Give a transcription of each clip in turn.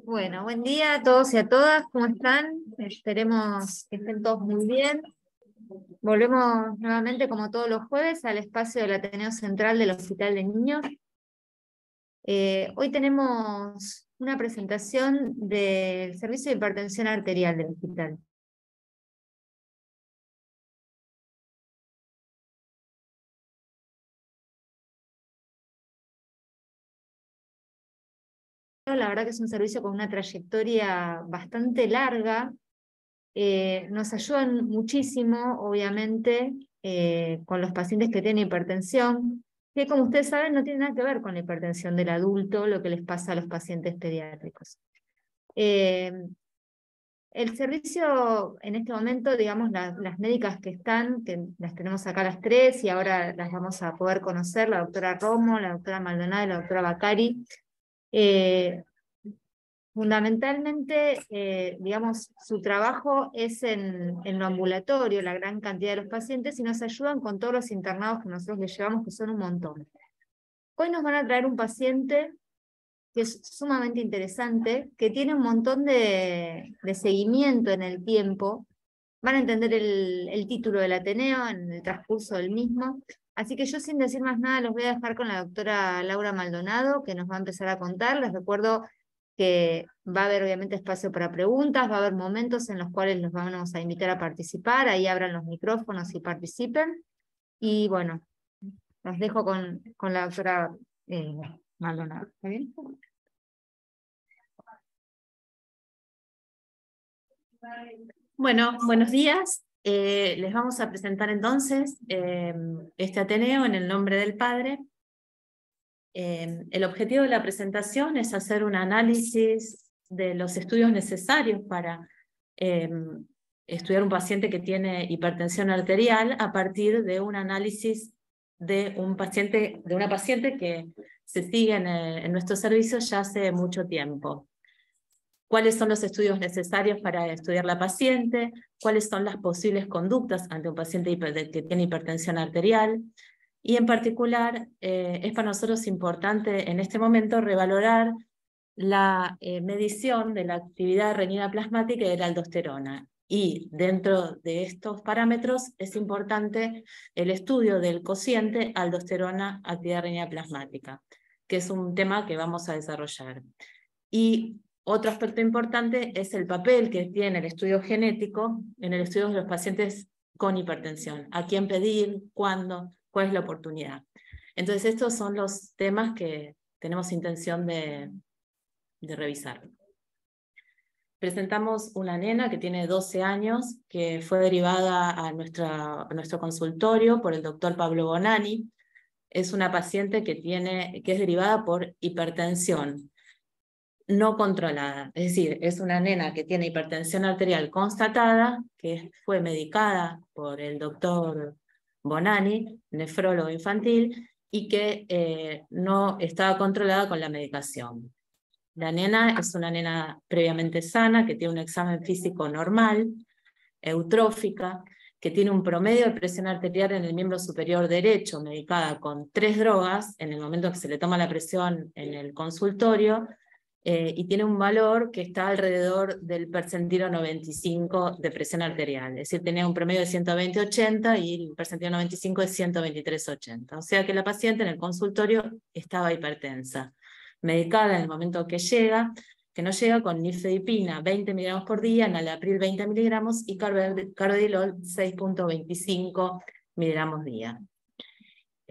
Bueno, buen día a todos y a todas, ¿cómo están? Esperemos que estén todos muy bien. Volvemos nuevamente, como todos los jueves, al espacio del Ateneo Central del Hospital de Niños. Hoy tenemos una presentación del Servicio de Hipertensión Arterial del hospital. La verdad que es un servicio con una trayectoria bastante larga. Nos ayudan muchísimo, obviamente, con los pacientes que tienen hipertensión, que como ustedes saben no tiene nada que ver con la hipertensión del adulto, lo que les pasa a los pacientes pediátricos. El servicio en este momento, digamos, las médicas que están, que las tenemos acá las tres y ahora las vamos a poder conocer, la doctora Romo, la doctora Maldonado y la doctora Bacari. Fundamentalmente, digamos, su trabajo es en lo ambulatorio, la gran cantidad de los pacientes, y nos ayudan con todos los internados que nosotros les llevamos, que son un montón. Hoy nos van a traer un paciente que es sumamente interesante, que tiene un montón de seguimiento en el tiempo. Van a entender el título del Ateneo en el transcurso del mismo. Así que yo, sin decir más nada, los voy a dejar con la doctora Laura Maldonado, que nos va a empezar a contar. Les recuerdo que va a haber obviamente espacio para preguntas, va a haber momentos en los cuales los vamos a invitar a participar, ahí abran los micrófonos y participen. Y bueno, los dejo con la doctora Maldonado. ¿Está bien? Bueno, buenos días. Les vamos a presentar entonces este Ateneo en el nombre del Padre. El objetivo de la presentación es hacer un análisis de los estudios necesarios para estudiar un paciente que tiene hipertensión arterial a partir de un análisis de una paciente que se sigue en nuestro servicio ya hace mucho tiempo. ¿Cuáles son los estudios necesarios para estudiar la paciente? ¿Cuáles son las posibles conductas ante un paciente que tiene hipertensión arterial? Y en particular, es para nosotros importante en este momento revalorar la medición de la actividad renina plasmática y de la aldosterona. Y dentro de estos parámetros es importante el estudio del cociente aldosterona-actividad renina plasmática, que es un tema que vamos a desarrollar. Y otro aspecto importante es el papel que tiene el estudio genético en el estudio de los pacientes con hipertensión. ¿A quién pedir? ¿Cuándo? ¿Cuál es la oportunidad? Entonces estos son los temas que tenemos intención de revisar. Presentamos una nena que tiene 12 años, que fue derivada a nuestro consultorio por el doctor Pablo Bonani. Es una paciente que es derivada por hipertensión no controlada, es decir, es una nena que tiene hipertensión arterial constatada, que fue medicada por el doctor Bonani, nefrólogo infantil, y que no estaba controlada con la medicación. La nena es una nena previamente sana, que tiene un examen físico normal, eutrófica, que tiene un promedio de presión arterial en el miembro superior derecho, medicada con 3 drogas, en el momento que se le toma la presión en el consultorio, y tiene un valor que está alrededor del percentilo 95 de presión arterial. Es decir, tenía un promedio de 120/80 y el percentilo 95 es 123/80. O sea que la paciente en el consultorio estaba hipertensa, medicada en el momento que no llega con nifedipina 20 miligramos por día, enalapril 20 miligramos y carvedilol 6.25 miligramos día.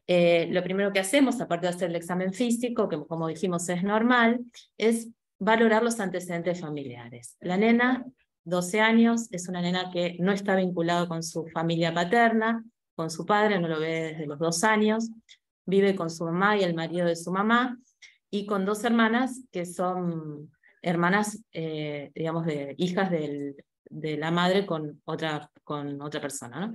Lo primero que hacemos, aparte de hacer el examen físico, que como dijimos es normal, es valorar los antecedentes familiares. La nena, 12 años, es una nena que no está vinculada con su familia paterna, con su padre, no lo ve desde los 2 años, vive con su mamá y el marido de su mamá, y con 2 hermanas que son hermanas, digamos, hijas de la madre con otra persona, ¿no?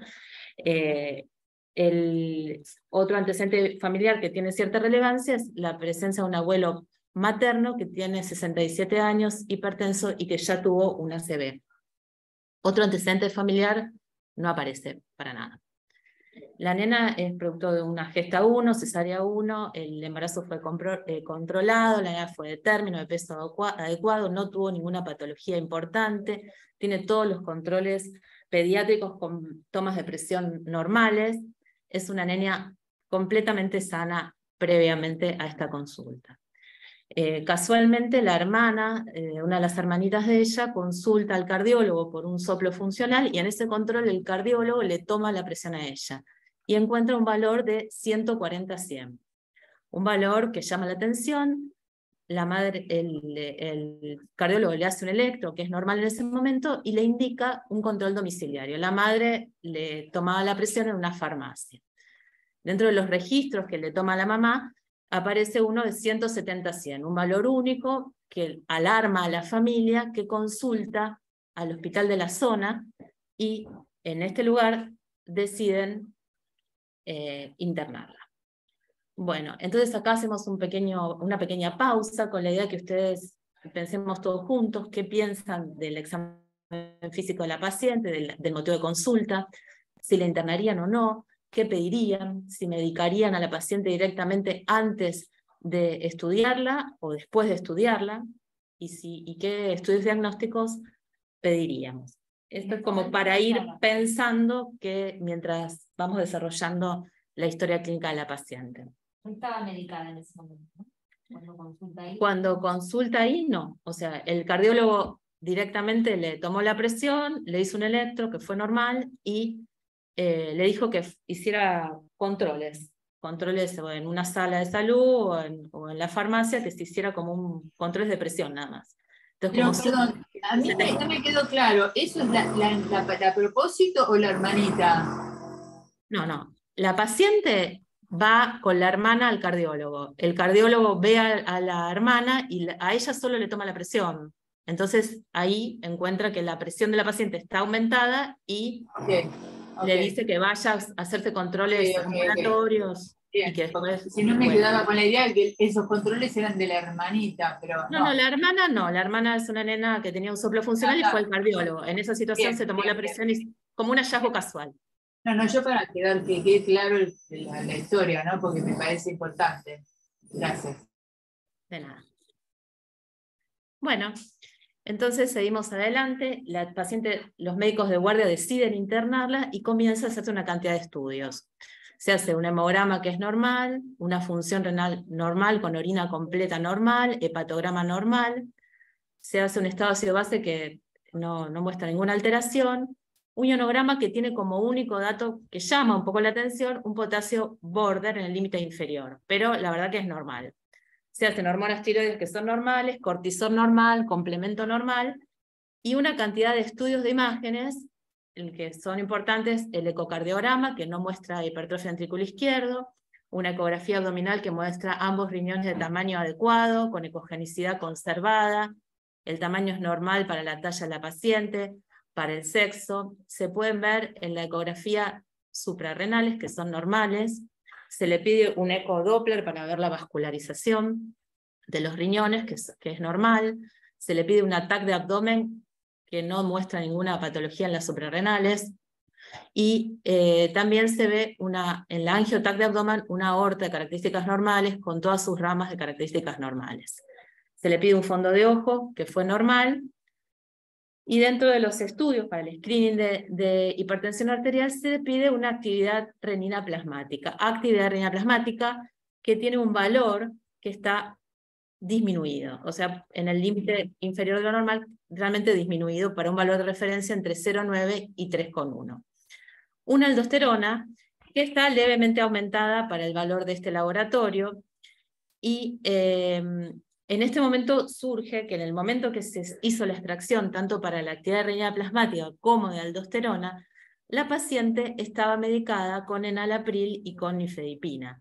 El otro antecedente familiar que tiene cierta relevancia es la presencia de un abuelo materno que tiene 67 años, hipertenso y que ya tuvo un ACV. Otro antecedente familiar no aparece para nada. La nena es producto de una gesta 1, cesárea 1, el embarazo fue controlado, la nena fue de término, de peso adecuado, no tuvo ninguna patología importante, tiene todos los controles pediátricos con tomas de presión normales, es una nena completamente sana previamente a esta consulta. Casualmente la hermana, una de las hermanitas de ella, consulta al cardiólogo por un soplo funcional y en ese control el cardiólogo le toma la presión a ella y encuentra un valor de 140/100. Un valor que llama la atención, la madre, el cardiólogo le hace un electro, que es normal en ese momento, y le indica un control domiciliario. La madre le tomaba la presión en una farmacia. Dentro de los registros que le toma la mamá, aparece uno de 170/100, un valor único que alarma a la familia, que consulta al hospital de la zona, y en este lugar deciden internarla. Bueno, entonces acá hacemos una pequeña pausa con la idea que ustedes pensemos todos juntos qué piensan del examen físico de la paciente, del motivo de consulta, si la internarían o no, qué pedirían, si medicarían a la paciente directamente antes de estudiarla o después de estudiarla, y qué estudios diagnósticos pediríamos. Esto es como para ir pensando que mientras vamos desarrollando la historia clínica de la paciente. No estaba medicada en ese momento, ¿no? Cuando consulta ahí. Cuando consulta ahí, no. O sea, el cardiólogo directamente le tomó la presión, le hizo un electro, que fue normal, y le dijo que hiciera controles en una sala de salud o en la farmacia, que se hiciera como un controles de presión nada más. Entonces, pero perdón, a mí no me quedó claro, ¿eso es la propósito o la hermanita? No. La paciente va con la hermana al cardiólogo. El cardiólogo ve a la hermana y a ella solo le toma la presión. Entonces ahí encuentra que la presión de la paciente está aumentada y le dice que vaya a hacerse controles ambulatorios. Bien, y que después, si no me quedaba con la idea de que esos controles eran de la hermanita, pero no, la hermana no. La hermana es una nena que tenía un soplo funcional y fue al cardiólogo. En esa situación se tomó la presión como un hallazgo casual. No, yo para que quede claro la historia, ¿no? Porque me parece importante. Gracias. De nada. Bueno, entonces seguimos adelante. La paciente, los médicos de guardia deciden internarla y comienza a hacerse una cantidad de estudios. Se hace un hemograma que es normal, una función renal normal con orina completa normal, hepatograma normal. Se hace un estado ácido base que no muestra ninguna alteración. Un ionograma que tiene como único dato que llama un poco la atención, un potasio border en el límite inferior, pero la verdad que es normal. Se hacen hormonas tiroides que son normales, cortisol normal, complemento normal, y una cantidad de estudios de imágenes que son importantes, el ecocardiograma, que no muestra hipertrofia ventrículo izquierdo, una ecografía abdominal que muestra ambos riñones de tamaño adecuado, con ecogenicidad conservada, el tamaño es normal para la talla de la paciente, para el sexo, se pueden ver en la ecografía suprarrenales, que son normales, se le pide un ecodoppler para ver la vascularización de los riñones, que es normal, se le pide un TAC de abdomen que no muestra ninguna patología en las suprarrenales, y también se ve en la angio-TAC de abdomen una aorta de características normales con todas sus ramas de características normales. Se le pide un fondo de ojo, que fue normal, y dentro de los estudios para el screening de hipertensión arterial se le pide una actividad renina plasmática. Actividad renina plasmática que tiene un valor que está disminuido, o sea, en el límite inferior de lo normal, realmente disminuido para un valor de referencia entre 0,9 y 3,1. Una aldosterona que está levemente aumentada para el valor de este laboratorio, y en este momento surge que en el momento que se hizo la extracción, tanto para la actividad renina plasmática como de aldosterona, la paciente estaba medicada con enalapril y con nifedipina.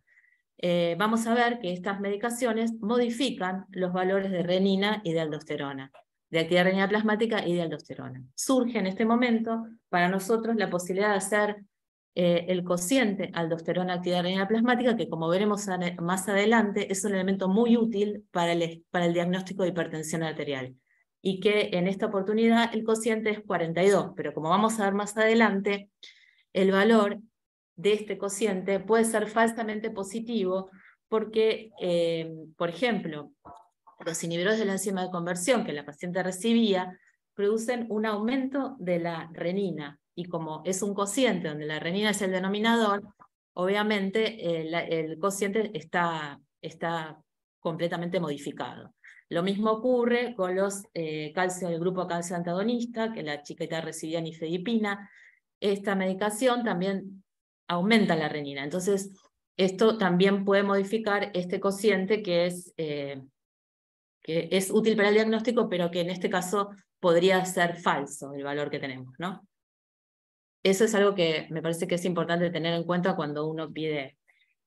Vamos a ver que estas medicaciones modifican los valores de renina y de aldosterona, de actividad renina plasmática y de aldosterona. Surge en este momento para nosotros la posibilidad de hacer el cociente aldosterona-actividad renina plasmática, que como veremos más adelante es un elemento muy útil para el diagnóstico de hipertensión arterial, y que en esta oportunidad el cociente es 42, pero como vamos a ver más adelante, el valor de este cociente puede ser falsamente positivo porque, por ejemplo, los inhibidores de la enzima de conversión que la paciente recibía producen un aumento de la renina, y como es un cociente donde la renina es el denominador, obviamente el cociente está completamente modificado. Lo mismo ocurre con los el grupo calcio antagonista, que la chiquita recibía nifedipina. Esta medicación también aumenta la renina, entonces esto también puede modificar este cociente que es útil para el diagnóstico, pero que en este caso podría ser falso el valor que tenemos, ¿no? Eso es algo que me parece que es importante tener en cuenta cuando uno pide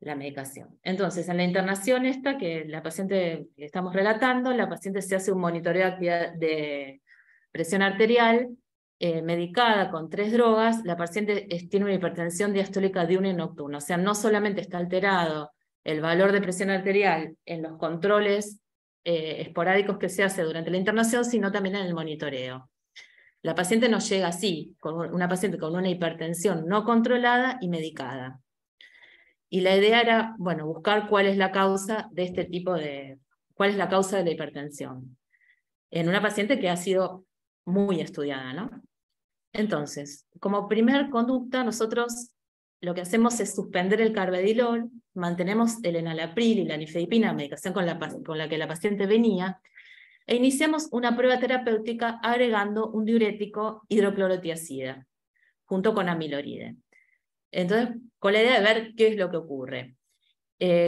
la medicación. Entonces, en la internación esta que la paciente que estamos relatando, la paciente se hace un monitoreo de presión arterial medicada con 3 drogas. La paciente tiene una hipertensión diastólica diurna y nocturna, o sea, no solamente está alterado el valor de presión arterial en los controles esporádicos que se hace durante la internación, sino también en el monitoreo. La paciente nos llega así, con una paciente con una hipertensión no controlada y medicada. Y la idea era, bueno, buscar cuál es la causa de este tipo de, cuál es la causa de la hipertensión. En una paciente que ha sido muy estudiada, ¿no? Entonces, como primer conducta, nosotros lo que hacemos es suspender el carvedilol, mantenemos el enalapril y la nifedipina, medicación con la que la paciente venía, e iniciamos una prueba terapéutica agregando un diurético hidroclorotiazida, junto con amiloride. Entonces, con la idea de ver qué es lo que ocurre.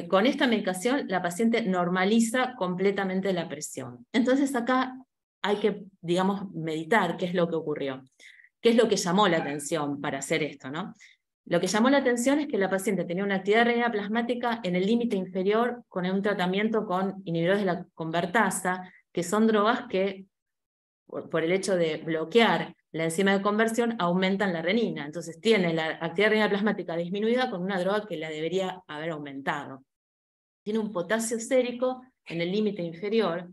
Con esta medicación, la paciente normaliza completamente la presión. Entonces, acá hay que, digamos, meditar qué es lo que ocurrió. ¿Qué es lo que llamó la atención para hacer esto, ¿no? Lo que llamó la atención es que la paciente tenía una actividad renina plasmática en el límite inferior con un tratamiento con inhibidores de la convertasa, que son drogas que, por el hecho de bloquear la enzima de conversión, aumentan la renina. Entonces tiene la actividad renina plasmática disminuida con una droga que la debería haber aumentado. Tiene un potasio sérico en el límite inferior.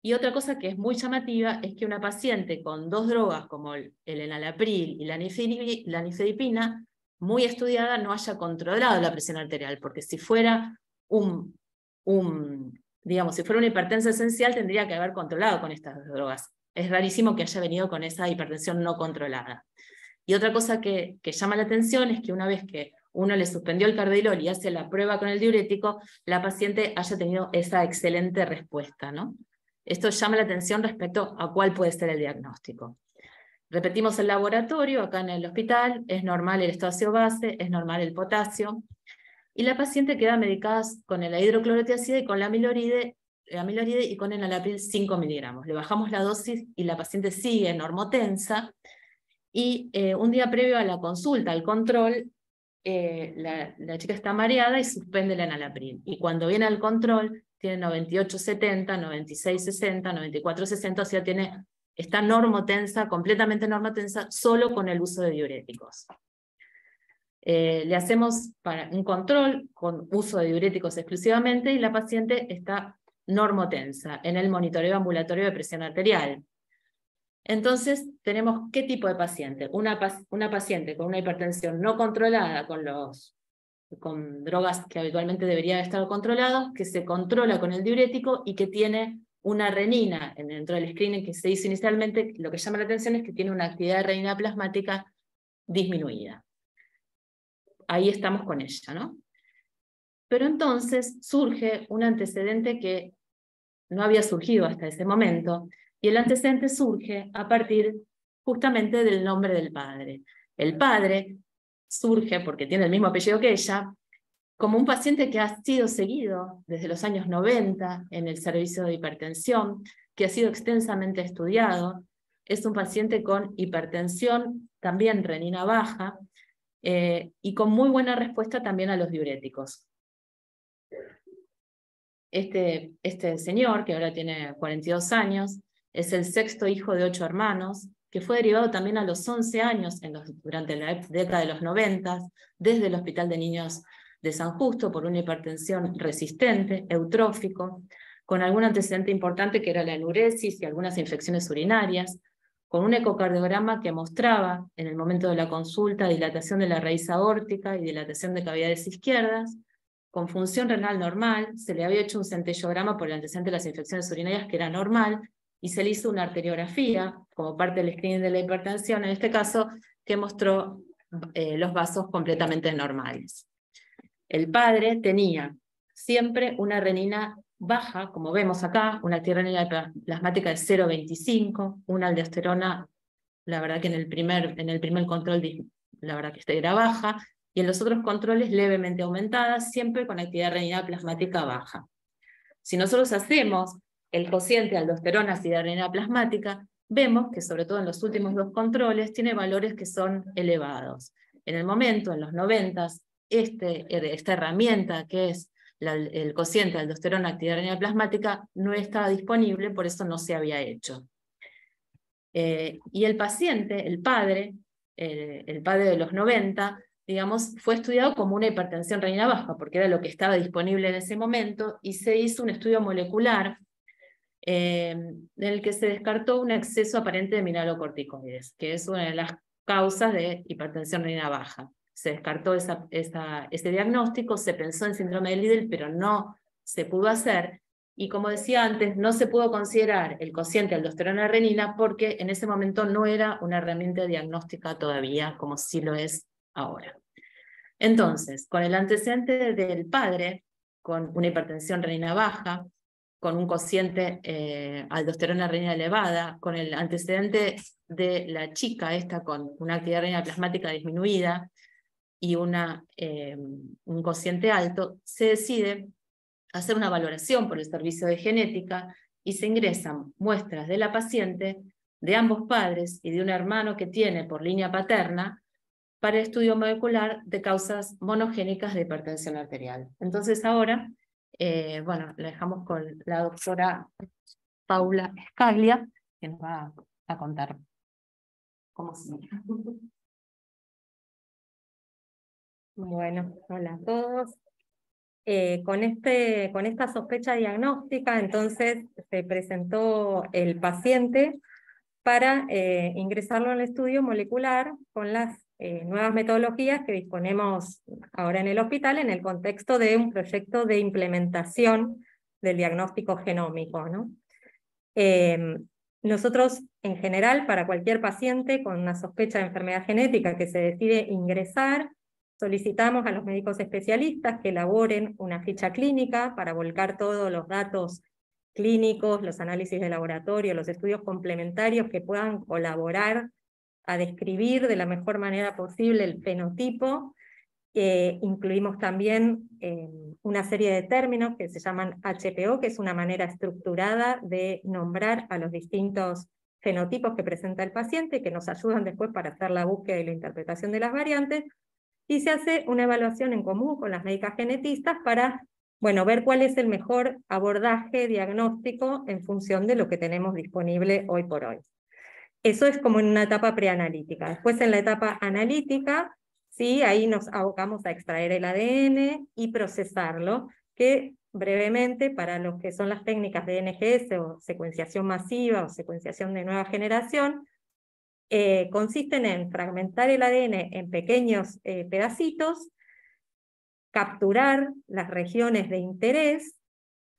Y otra cosa que es muy llamativa es que una paciente con 2 drogas como el enalapril y la nifedipina, muy estudiada, no haya controlado la presión arterial, porque si fuera digamos, si fuera una hipertensa esencial, tendría que haber controlado con estas drogas. Es rarísimo que haya venido con esa hipertensión no controlada. Y otra cosa que llama la atención es que una vez que uno le suspendió el carvedilol y hace la prueba con el diurético, la paciente haya tenido esa excelente respuesta, ¿no? Esto llama la atención respecto a cuál puede ser el diagnóstico. Repetimos el laboratorio, acá en el hospital, es normal el estado base, es normal el potasio, y la paciente queda medicada con la hidroclorotiazida y con la amiloride y con enalapril 5 miligramos. Le bajamos la dosis y la paciente sigue normotensa, y un día previo a la consulta, al control, la chica está mareada y suspende el enalapril. Y cuando viene al control, tiene 98-70, 96-60, 94-60, o sea, está normotensa, completamente normotensa, solo con el uso de diuréticos. Le hacemos un control con uso de diuréticos exclusivamente y la paciente está normotensa en el monitoreo ambulatorio de presión arterial. Entonces, tenemos ¿qué tipo de paciente? Una paciente con una hipertensión no controlada con drogas que habitualmente deberían estar controlados, que se controla con el diurético y que tiene una renina, dentro del screening que se hizo inicialmente, lo que llama la atención es que tiene una actividad de renina plasmática disminuida. Ahí estamos con ella, ¿no? Pero entonces surge un antecedente que no había surgido hasta ese momento, y el antecedente surge a partir justamente del nombre del padre. El padre surge, porque tiene el mismo apellido que ella, como un paciente que ha sido seguido desde los años 90 en el servicio de hipertensión, que ha sido extensamente estudiado. Es un paciente con hipertensión, también renina baja, y con muy buena respuesta también a los diuréticos. Este señor, que ahora tiene 42 años, es el 6º hijo de 8 hermanos, que fue derivado también a los 11 años durante la década de los 90, desde el Hospital de Niños de San Justo por una hipertensión resistente, eutrófico, con algún antecedente importante que era la enuresis y algunas infecciones urinarias. con un ecocardiograma que mostraba en el momento de la consulta dilatación de la raíz aórtica y dilatación de cavidades izquierdas, con función renal normal. Se le había hecho un centellograma por el antecedente de las infecciones urinarias que era normal, y se le hizo una arteriografía como parte del screening de la hipertensión, en este caso, que mostró los vasos completamente normales. El padre tenía siempre una renina baja, como vemos acá, una actividad plasmática de 0,25, una aldosterona, la verdad que en el primer control, la verdad que era baja, y en los otros controles levemente aumentada, siempre con actividad renina plasmática baja. Si nosotros hacemos el cociente aldosterona actividad renina plasmática, vemos que sobre todo en los últimos 2 controles tiene valores que son elevados. En el momento, en los 90, esta herramienta que es el cociente aldosterona actividad renina plasmática no estaba disponible, por eso no se había hecho. Y el paciente, el padre de los 90, digamos, fue estudiado como una hipertensión renina baja, porque era lo que estaba disponible en ese momento, y se hizo un estudio molecular en el que se descartó un exceso aparente de mineralocorticoides, que es una de las causas de hipertensión renina baja. Se descartó ese diagnóstico, se pensó en síndrome de Liddle, pero no se pudo hacer, y como decía antes, no se pudo considerar el cociente aldosterona renina porque en ese momento no era una herramienta diagnóstica todavía, como sí lo es ahora. Entonces, con el antecedente del padre, con una hipertensión renina baja, con un cociente aldosterona renina elevada, con el antecedente de la chica esta con una actividad renina plasmática disminuida y un cociente alto, se decide hacer una valoración por el servicio de genética y se ingresan muestras de la paciente, de ambos padres y de un hermano que tiene por línea paterna, para el estudio molecular de causas monogénicas de hipertensión arterial. Entonces ahora, bueno, la dejamos con la doctora Paula Scaglia, que nos va a contar cómo se llama. Bueno, hola a todos. Con esta sospecha diagnóstica, entonces se presentó el paciente para ingresarlo al estudio molecular con las nuevas metodologías que disponemos ahora en el hospital en el contexto de un proyecto de implementación del diagnóstico genómico, ¿no? Nosotros, en general, para cualquier paciente con una sospecha de enfermedad genética que se decide ingresar, solicitamos a los médicos especialistas que elaboren una ficha clínica para volcar todos los datos clínicos, los análisis de laboratorio, los estudios complementarios que puedan colaborar a describir de la mejor manera posible el fenotipo. Incluimos también una serie de términos que se llaman HPO, que es una manera estructurada de nombrar a los distintos fenotipos que presenta el paciente, que nos ayudan después para hacer la búsqueda y la interpretación de las variantes, y se hace una evaluación en común con las médicas genetistas para, bueno, ver cuál es el mejor abordaje diagnóstico en función de lo que tenemos disponible hoy por hoy. Eso es como en una etapa preanalítica. Después en la etapa analítica, sí, ahí nos abocamos a extraer el ADN y procesarlo, que brevemente para los que son las técnicas de NGS o secuenciación masiva o secuenciación de nueva generación, consisten en fragmentar el ADN en pequeños pedacitos, capturar las regiones de interés,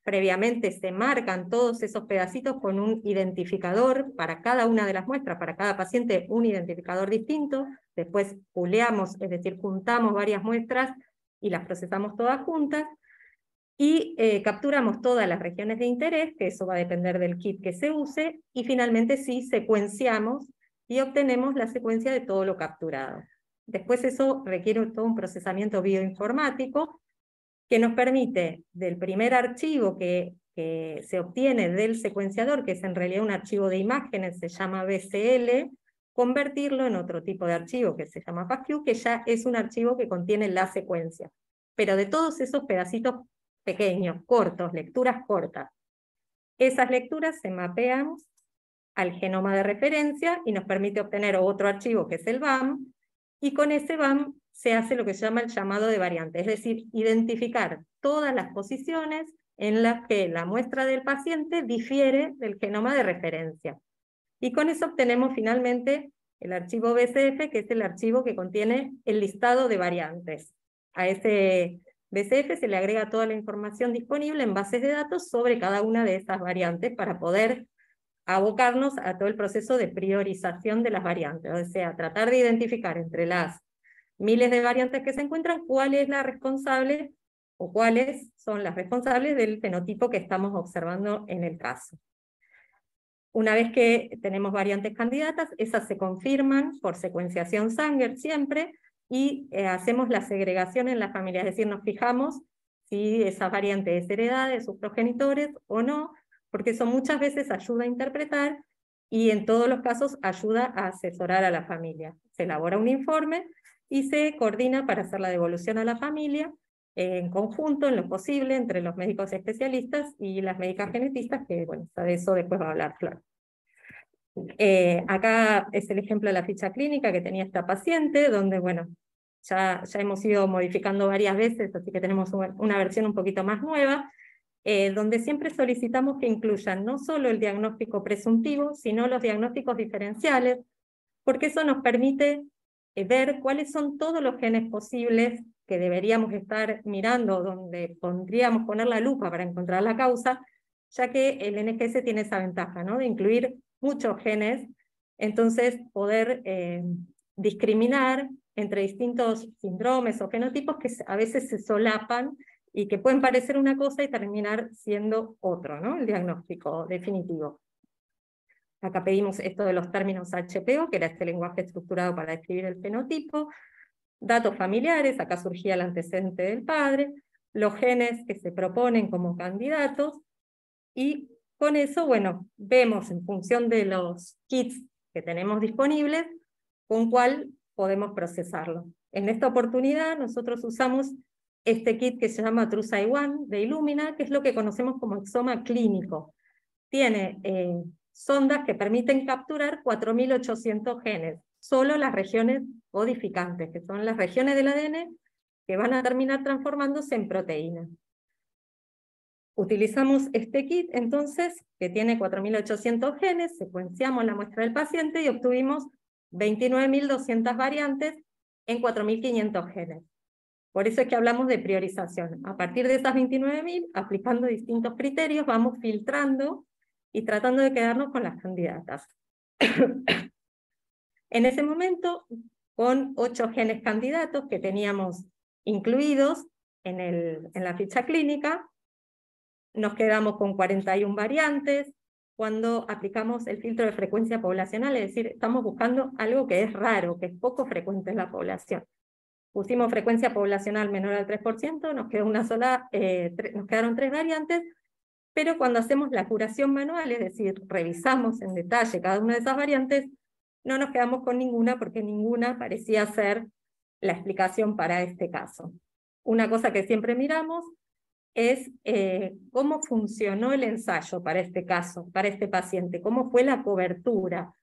previamente se marcan todos esos pedacitos con un identificador para cada una de las muestras, para cada paciente un identificador distinto, después puleamos, es decir, juntamos varias muestras y las procesamos todas juntas, y capturamos todas las regiones de interés, que eso va a depender del kit que se use, y finalmente sí secuenciamos y obtenemos la secuencia de todo lo capturado. Después eso requiere todo un procesamiento bioinformático que nos permite del primer archivo que se obtiene del secuenciador, que es en realidad un archivo de imágenes, se llama BCL, convertirlo en otro tipo de archivo que se llama FASTQ, que ya es un archivo que contiene la secuencia. Pero de todos esos pedacitos pequeños, cortos, lecturas cortas, esas lecturas se mapean al genoma de referencia y nos permite obtener otro archivo que es el BAM, y con ese BAM se hace lo que se llama el llamado de variante, es decir, identificar todas las posiciones en las que la muestra del paciente difiere del genoma de referencia. y con eso obtenemos finalmente el archivo BCF, que es el archivo que contiene el listado de variantes. A ese BCF se le agrega toda la información disponible en bases de datos sobre cada una de esas variantes para poder abocarnos a todo el proceso de priorización de las variantes, o sea, tratar de identificar entre las miles de variantes que se encuentran cuál es la responsable o cuáles son las responsables del fenotipo que estamos observando en el caso. Una vez que tenemos variantes candidatas, esas se confirman por secuenciación Sanger siempre, y hacemos la segregación en la familia, es decir, nos fijamos si esa variante es heredada de sus progenitores o no, porque eso muchas veces ayuda a interpretar, y en todos los casos ayuda a asesorar a la familia. Se elabora un informe y se coordina para hacer la devolución a la familia, en conjunto, en lo posible, entre los médicos especialistas y las médicas genetistas, que bueno, de eso después va a hablar Flor. Acá es el ejemplo de la ficha clínica que tenía esta paciente, donde bueno, ya hemos ido modificando varias veces, así que tenemos una versión un poquito más nueva, donde siempre solicitamos que incluyan no solo el diagnóstico presuntivo, sino los diagnósticos diferenciales, porque eso nos permite ver cuáles son todos los genes posibles que deberíamos estar mirando, donde podríamos poner la lupa para encontrar la causa, ya que el NGS tiene esa ventaja, ¿no?, de incluir muchos genes, entonces poder discriminar entre distintos síndromes o fenotipos que a veces se solapan y que pueden parecer una cosa y terminar siendo otro, ¿no?, el diagnóstico definitivo. Acá pedimos esto de los términos HPO, que era este lenguaje estructurado para describir el fenotipo, datos familiares, acá surgía el antecedente del padre, los genes que se proponen como candidatos, y con eso, bueno, vemos en función de los kits que tenemos disponibles, con cuál podemos procesarlo. En esta oportunidad nosotros usamos este kit que se llama TrueSci1 de Illumina, que es lo que conocemos como exoma clínico. Tiene sondas que permiten capturar 4.800 genes, solo las regiones codificantes, que son las regiones del ADN que van a terminar transformándose en proteínas. Utilizamos este kit, entonces, que tiene 4.800 genes, secuenciamos la muestra del paciente y obtuvimos 29.200 variantes en 4.500 genes. Por eso es que hablamos de priorización. A partir de esas 29.000, aplicando distintos criterios, vamos filtrando y tratando de quedarnos con las candidatas. En ese momento, con 8 genes candidatos que teníamos incluidos en la ficha clínica, nos quedamos con 41 variantes. Cuando aplicamos el filtro de frecuencia poblacional, es decir, estamos buscando algo que es raro, que es poco frecuente en la población. Pusimos frecuencia poblacional menor al 3%, nos quedó nos quedaron 3 variantes, pero cuando hacemos la curación manual, es decir, revisamos en detalle cada una de esas variantes, no nos quedamos con ninguna, porque ninguna parecía ser la explicación para este caso. Una cosa que siempre miramos es cómo funcionó el ensayo para este caso, para este paciente, cómo fue la cobertura,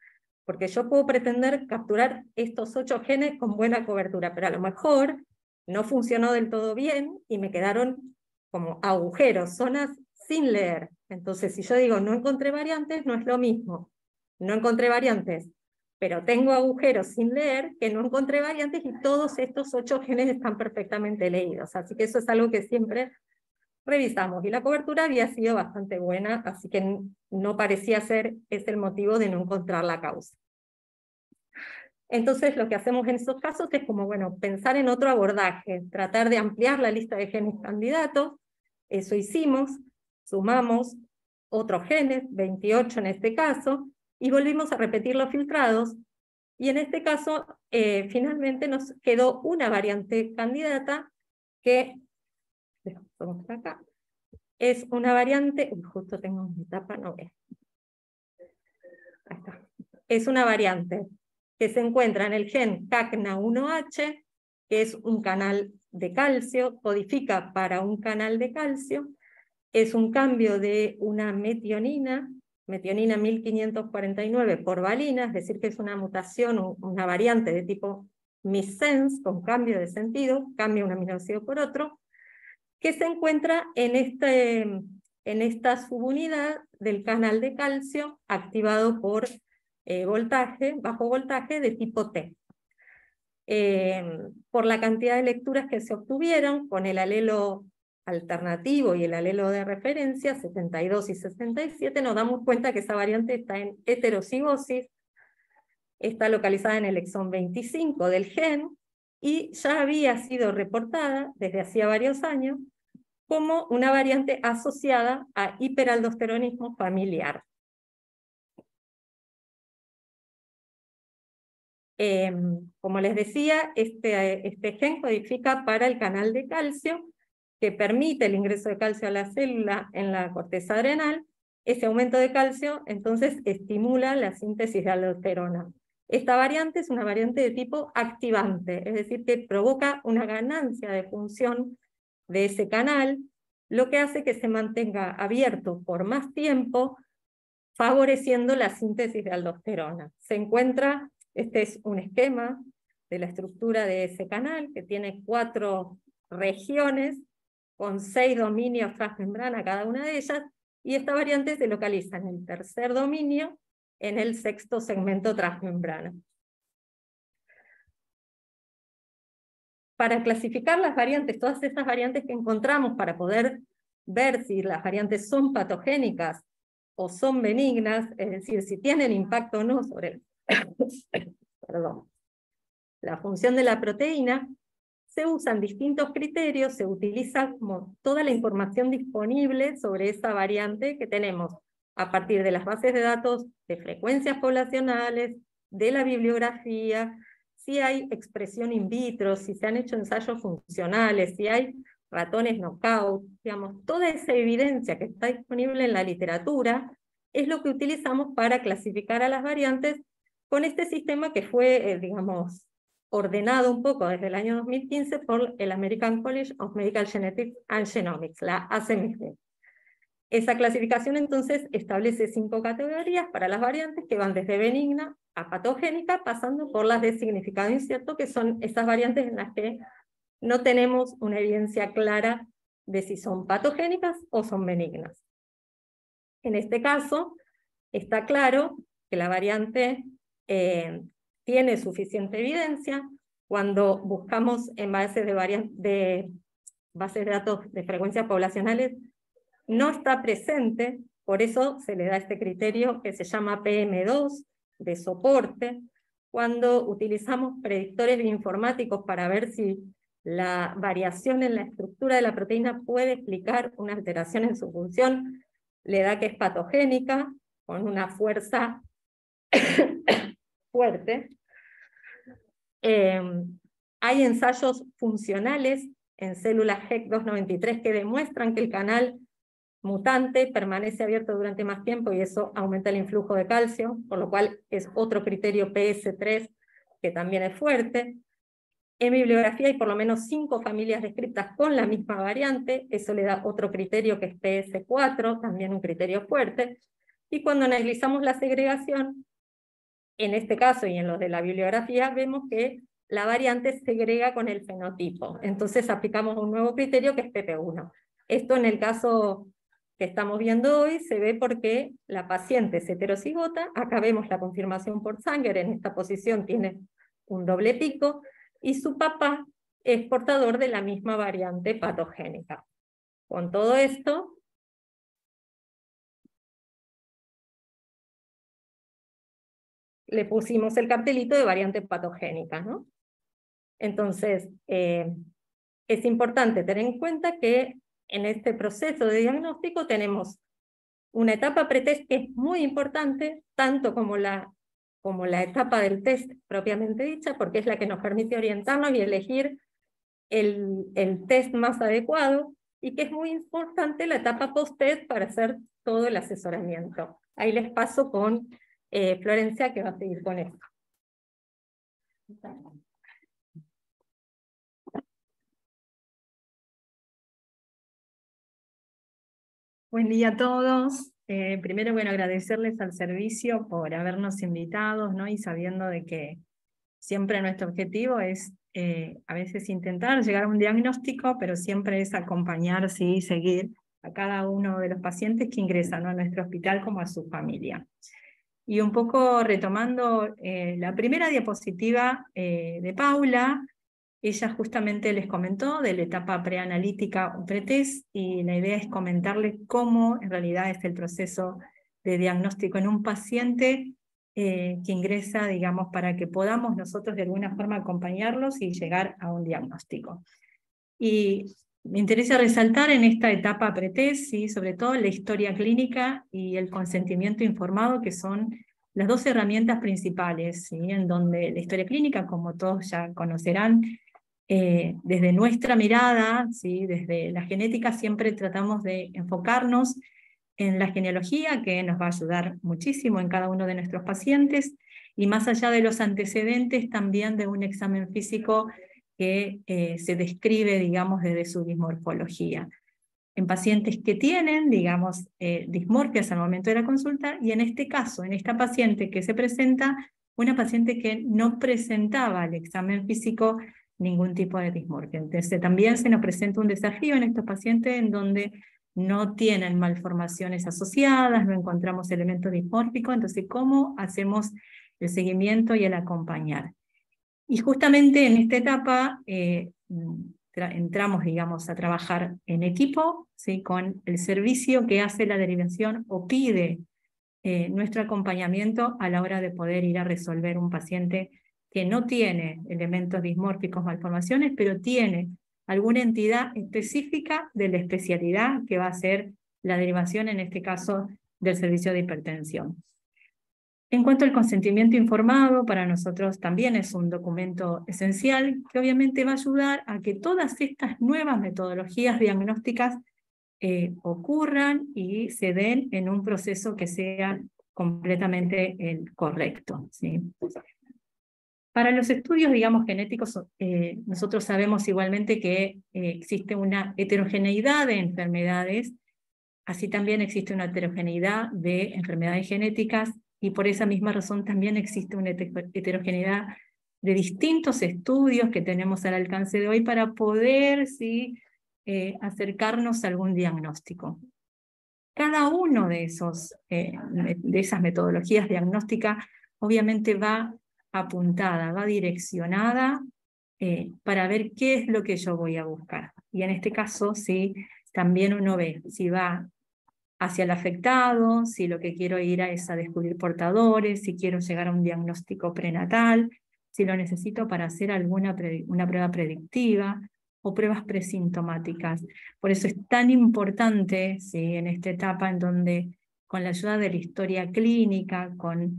porque yo puedo pretender capturar estos 8 genes con buena cobertura, pero a lo mejor no funcionó del todo bien y me quedaron como agujeros, zonas sin leer. Entonces, si yo digo no encontré variantes, no es lo mismo. No encontré variantes, pero tengo agujeros sin leer, que no encontré variantes y todos estos 8 genes están perfectamente leídos. Así que eso es algo que siempre revisamos, y la cobertura había sido bastante buena, así que no parecía ser ese el motivo de no encontrar la causa. Entonces lo que hacemos en esos casos es como, bueno, pensar en otro abordaje, tratar de ampliar la lista de genes candidatos. Eso hicimos, sumamos otros genes, 28 en este caso, y volvimos a repetir los filtrados, y en este caso finalmente nos quedó una variante candidata que acá. Es una variante, justo tengo mi tapa, no veo. Ahí está. Es una variante que se encuentra en el gen CACNA1H, que es un canal de calcio, codifica para un canal de calcio, es un cambio de una metionina 1549 por valina, es decir, que es una mutación, una variante de tipo missense, con cambio de sentido, cambia un aminoácido por otro, que se encuentra en esta subunidad del canal de calcio activado por bajo voltaje de tipo T. Por la cantidad de lecturas que se obtuvieron con el alelo alternativo y el alelo de referencia, 72 y 67, nos damos cuenta que esa variante está en heterocigosis, está localizada en el exón 25 del gen, y ya había sido reportada desde hacía varios años como una variante asociada a hiperaldosteronismo familiar. Como les decía, este gen codifica para el canal de calcio, que permite el ingreso de calcio a la célula en la corteza adrenal. Ese aumento de calcio entonces estimula la síntesis de aldosterona. Esta variante es una variante de tipo activante, es decir, que provoca una ganancia de función de ese canal, lo que hace que se mantenga abierto por más tiempo, favoreciendo la síntesis de aldosterona. Se encuentra, este es un esquema de la estructura de ese canal, que tiene 4 regiones, con 6 dominios transmembrana cada una de ellas, y esta variante se localiza en el tercer dominio, en el 6º segmento transmembrana. Para clasificar las variantes, todas estas variantes que encontramos, para poder ver si las variantes son patogénicas o son benignas, es decir, si tienen impacto o no sobre la función de la proteína, se usan distintos criterios, se utiliza como toda la información disponible sobre esa variante que tenemos a partir de las bases de datos de frecuencias poblacionales, de la bibliografía, si hay expresión in vitro, si se han hecho ensayos funcionales, si hay ratones knockout, digamos, toda esa evidencia que está disponible en la literatura es lo que utilizamos para clasificar a las variantes con este sistema que fue, digamos, ordenado un poco desde el año 2015 por el American College of Medical Genetics and Genomics, la ACMG. Esa clasificación entonces establece 5 categorías para las variantes que van desde benigna a patogénica, pasando por las de significado incierto, que son esas variantes en las que no tenemos una evidencia clara de si son patogénicas o son benignas. En este caso, está claro que la variante tiene suficiente evidencia cuando buscamos en bases de datos de frecuencias poblacionales. No está presente, por eso se le da este criterio que se llama PM2 de soporte, cuando utilizamos predictores bioinformáticos para ver si la variación en la estructura de la proteína puede explicar una alteración en su función, le da que es patogénica, con una fuerza fuerte. Hay ensayos funcionales en células HEC293 que demuestran que el canal mutante permanece abierto durante más tiempo y eso aumenta el influjo de calcio, por lo cual es otro criterio PS3 que también es fuerte. En bibliografía hay por lo menos 5 familias descritas con la misma variante, eso le da otro criterio que es PS4, también un criterio fuerte. Y cuando analizamos la segregación, en este caso y en los de la bibliografía, vemos que la variante segrega con el fenotipo. Entonces aplicamos un nuevo criterio que es PP1. Esto en el caso que estamos viendo hoy se ve porque la paciente es heterocigota, acá vemos la confirmación por Sanger, en esta posición tiene un doble pico, y su papá es portador de la misma variante patogénica. Con todo esto, le pusimos el cartelito de variante patogénica, ¿no? Entonces, es importante tener en cuenta que en este proceso de diagnóstico tenemos una etapa pretest que es muy importante, tanto como la etapa del test propiamente dicha, porque es la que nos permite orientarnos y elegir el test más adecuado, y que es muy importante la etapa post-test para hacer todo el asesoramiento. Ahí les paso con Florencia, que va a seguir con esto. Buen día a todos. Primero, bueno, agradecerles al servicio por habernos invitado, ¿no? Y sabiendo de que siempre nuestro objetivo es a veces intentar llegar a un diagnóstico, pero siempre es acompañar, sí, y seguir a cada uno de los pacientes que ingresan, ¿no?, a nuestro hospital como a su familia. Y un poco retomando la primera diapositiva de Paula, ella justamente les comentó de la etapa preanalítica o pretest, y la idea es comentarles cómo en realidad es el proceso de diagnóstico en un paciente que ingresa, digamos, para que podamos nosotros de alguna forma acompañarlos y llegar a un diagnóstico. Y me interesa resaltar en esta etapa pretest, ¿sí?, sobre todo la historia clínica y el consentimiento informado, que son las dos herramientas principales, ¿sí?, en donde la historia clínica, como todos ya conocerán, desde nuestra mirada, ¿sí?, desde la genética, siempre tratamos de enfocarnos en la genealogía, que nos va a ayudar muchísimo en cada uno de nuestros pacientes, y más allá de los antecedentes, también de un examen físico que se describe, digamos, desde su dismorfología. En pacientes que tienen, digamos, dismorfias al momento de la consulta, y en este caso, en esta paciente que se presenta, una paciente que no presentaba al examen físico ningún tipo de dismorfia. Entonces también se nos presenta un desafío en estos pacientes en donde no tienen malformaciones asociadas, no encontramos elementos dismórficos, entonces ¿cómo hacemos el seguimiento y el acompañar? Y justamente en esta etapa entramos, digamos, a trabajar en equipo, ¿sí?, con el servicio que hace la derivación o pide nuestro acompañamiento a la hora de poder ir a resolver un paciente que no tiene elementos dismórficos, malformaciones, pero tiene alguna entidad específica de la especialidad que va a ser la derivación, en este caso, del servicio de hipertensión. En cuanto al consentimiento informado, para nosotros también es un documento esencial que obviamente va a ayudar a que todas estas nuevas metodologías diagnósticas ocurran y se den en un proceso que sea completamente correcto, ¿sí? Para los estudios, digamos, genéticos, nosotros sabemos igualmente que existe una heterogeneidad de enfermedades, así también existe una heterogeneidad de enfermedades genéticas, y por esa misma razón también existe una heterogeneidad de distintos estudios que tenemos al alcance de hoy para poder, ¿sí?, acercarnos a algún diagnóstico. Cada uno de esas metodologías diagnósticas obviamente va apuntada, va direccionada para ver qué es lo que yo voy a buscar. Y en este caso, sí, también uno ve si va hacia el afectado, si lo que quiero ir es a descubrir portadores, si quiero llegar a un diagnóstico prenatal, si lo necesito para hacer una prueba predictiva o pruebas presintomáticas. Por eso es tan importante, ¿sí?, en esta etapa en donde con la ayuda de la historia clínica, con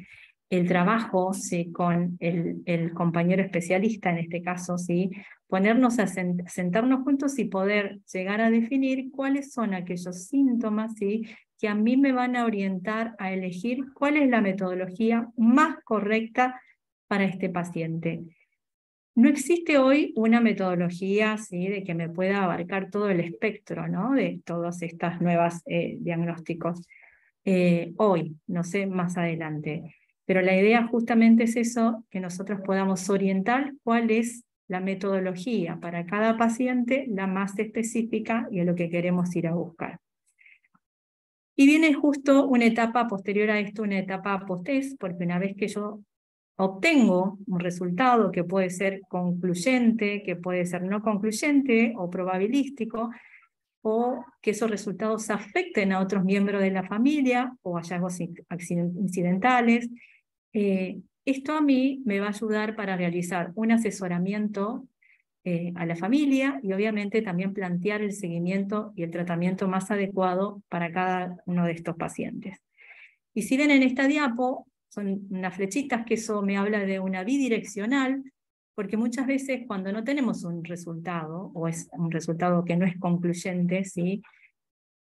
el trabajo, ¿sí?, con el compañero especialista, en este caso, ¿sí?, ponernos a sentarnos juntos y poder llegar a definir cuáles son aquellos síntomas, ¿sí?, que a mí me van a orientar a elegir cuál es la metodología más correcta para este paciente. No existe hoy una metodología, ¿sí?, de que me pueda abarcar todo el espectro, ¿no?, de todas estas nuevas diagnósticos. Hoy, no sé, más adelante. Pero la idea justamente es eso, que nosotros podamos orientar cuál es la metodología para cada paciente, la más específica y a lo que queremos ir a buscar. Y viene justo una etapa posterior a esto, una etapa post-test, porque una vez que yo obtengo un resultado que puede ser concluyente, que puede ser no concluyente o probabilístico, o que esos resultados afecten a otros miembros de la familia o hallazgos incidentales, esto a mí me va a ayudar para realizar un asesoramiento a la familia y obviamente también plantear el seguimiento y el tratamiento más adecuado para cada uno de estos pacientes. Y si ven en esta diapo, son unas flechitas que eso me habla de una bidireccional, porque muchas veces cuando no tenemos un resultado, o es un resultado que no es concluyente, ¿sí?,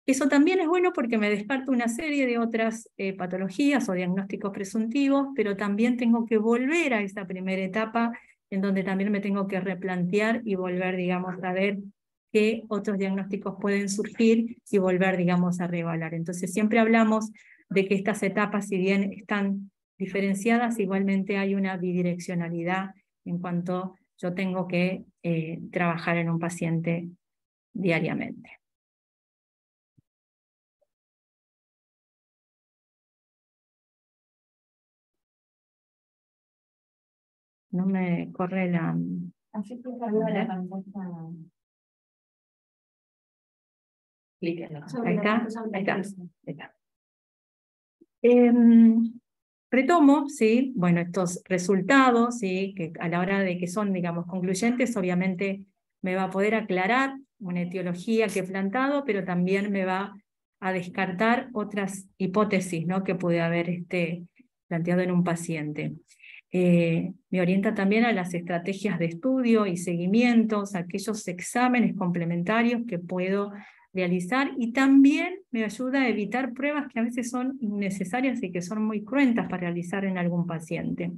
eso también es bueno porque me descarta una serie de otras patologías o diagnósticos presuntivos, pero también tengo que volver a esa primera etapa en donde también me tengo que replantear y volver, digamos, a ver qué otros diagnósticos pueden surgir y volver, digamos, a reevaluar. Entonces siempre hablamos de que estas etapas, si bien están diferenciadas, igualmente hay una bidireccionalidad en cuanto yo tengo que trabajar en un paciente diariamente. no me corre la... Así que arriba de la pantalla. Ahí está, ahí está, ahí está. Retomo, ¿sí? Bueno, estos resultados, ¿sí? Que a la hora de que son, digamos, concluyentes, obviamente me va a poder aclarar una etiología que he plantado, pero también me va a descartar otras hipótesis, ¿no? Que pude haber planteado en un paciente. Me orienta también a las estrategias de estudio y seguimientos, aquellos exámenes complementarios que puedo realizar, y también me ayuda a evitar pruebas que a veces son innecesarias y que son muy cruentas para realizar en algún paciente.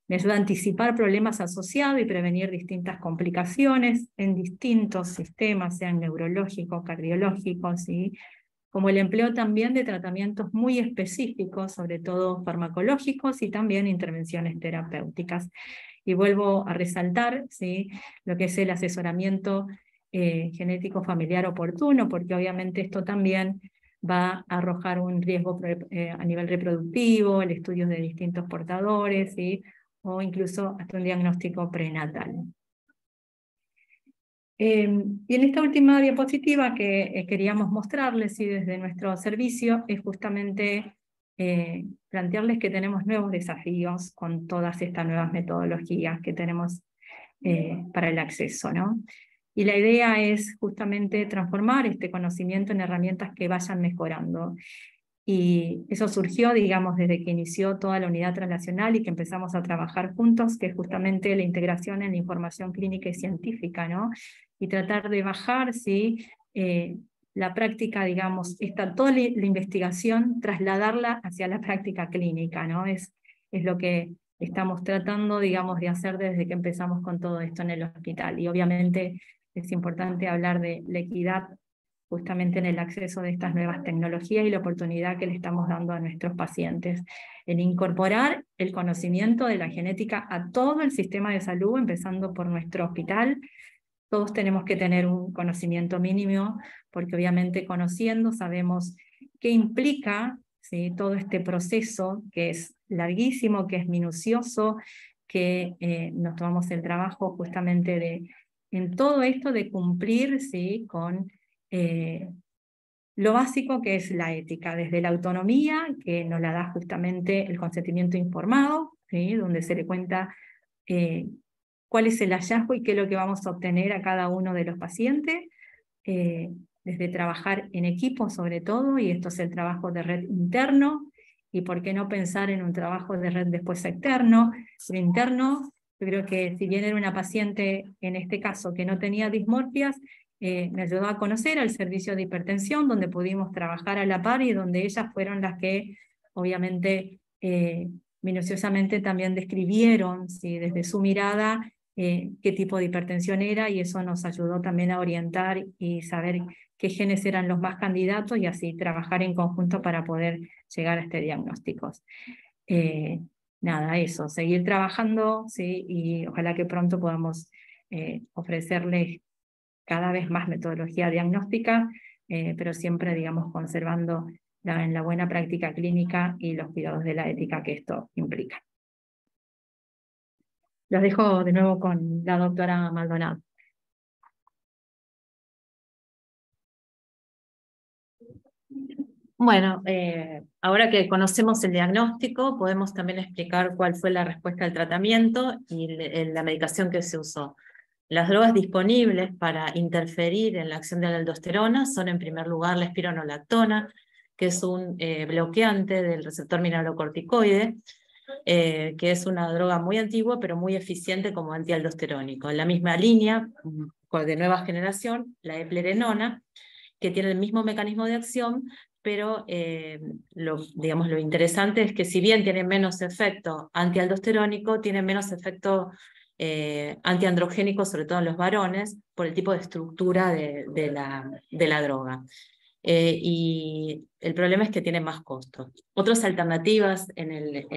Me ayuda a anticipar problemas asociados y prevenir distintas complicaciones en distintos sistemas, sean neurológicos, cardiológicos, ¿sí? Como el empleo también de tratamientos muy específicos, sobre todo farmacológicos, y también intervenciones terapéuticas. Y vuelvo a resaltar, ¿sí? Lo que es el asesoramiento genético familiar oportuno, porque obviamente esto también va a arrojar un riesgo a nivel reproductivo, el estudio de distintos portadores, ¿sí? O incluso hasta un diagnóstico prenatal. Y en esta última diapositiva que queríamos mostrarles, ¿sí? Desde nuestro servicio, es justamente plantearles que tenemos nuevos desafíos con todas estas nuevas metodologías que tenemos para el acceso, ¿no? Y la idea es justamente transformar este conocimiento en herramientas que vayan mejorando. Y eso surgió, digamos, desde que inició toda la unidad translacional y que empezamos a trabajar juntos, que es justamente la integración en la información clínica y científica, ¿no? Y tratar de bajar, ¿sí? La práctica, digamos, toda la investigación, trasladarla hacia la práctica clínica, ¿no? Es lo que estamos tratando, digamos, de hacer desde que empezamos con todo esto en el hospital. Y obviamente es importante hablar de la equidad justamente en el acceso de estas nuevas tecnologías y la oportunidad que le estamos dando a nuestros pacientes, en incorporar el conocimiento de la genética a todo el sistema de salud, empezando por nuestro hospital. Todos tenemos que tener un conocimiento mínimo, porque obviamente conociendo sabemos qué implica, ¿sí? Todo este proceso que es larguísimo, que es minucioso, que nos tomamos el trabajo justamente en todo esto de cumplir, ¿sí? Con lo básico que es la ética, desde la autonomía, que nos la da justamente el consentimiento informado, ¿sí? Donde se le cuenta cuál es el hallazgo y qué es lo que vamos a obtener a cada uno de los pacientes, desde trabajar en equipo sobre todo, y esto es el trabajo de red interno, y por qué no pensar en un trabajo de red después externo. Lo interno, yo creo que si bien era una paciente, en este caso, que no tenía dismorfias, me ayudó a conocer al servicio de hipertensión, donde pudimos trabajar a la par y donde ellas fueron las que, obviamente, minuciosamente también describieron, ¿sí? Desde su mirada, qué tipo de hipertensión era, y eso nos ayudó también a orientar y saber qué genes eran los más candidatos, y así trabajar en conjunto para poder llegar a este diagnóstico. Nada, eso, seguir trabajando, ¿sí? Y ojalá que pronto podamos ofrecerles cada vez más metodología diagnóstica, pero siempre, digamos, conservando en la buena práctica clínica y los cuidados de la ética que esto implica. Los dejo de nuevo con la doctora Maldonado. Bueno, ahora que conocemos el diagnóstico, podemos también explicar cuál fue la respuesta al tratamiento y la medicación que se usó. Las drogas disponibles para interferir en la acción de la aldosterona son, en primer lugar, la espironolactona, que es un bloqueante del receptor mineralocorticoide, que es una droga muy antigua pero muy eficiente como antialdosterónico. En la misma línea, de nueva generación, la eplerenona, que tiene el mismo mecanismo de acción, pero lo interesante es que si bien tiene menos efecto antialdosterónico, tiene menos efecto antiandrogénico, sobre todo en los varones, por el tipo de estructura de la droga. Y el problema es que tiene más costo. Otras alternativas en el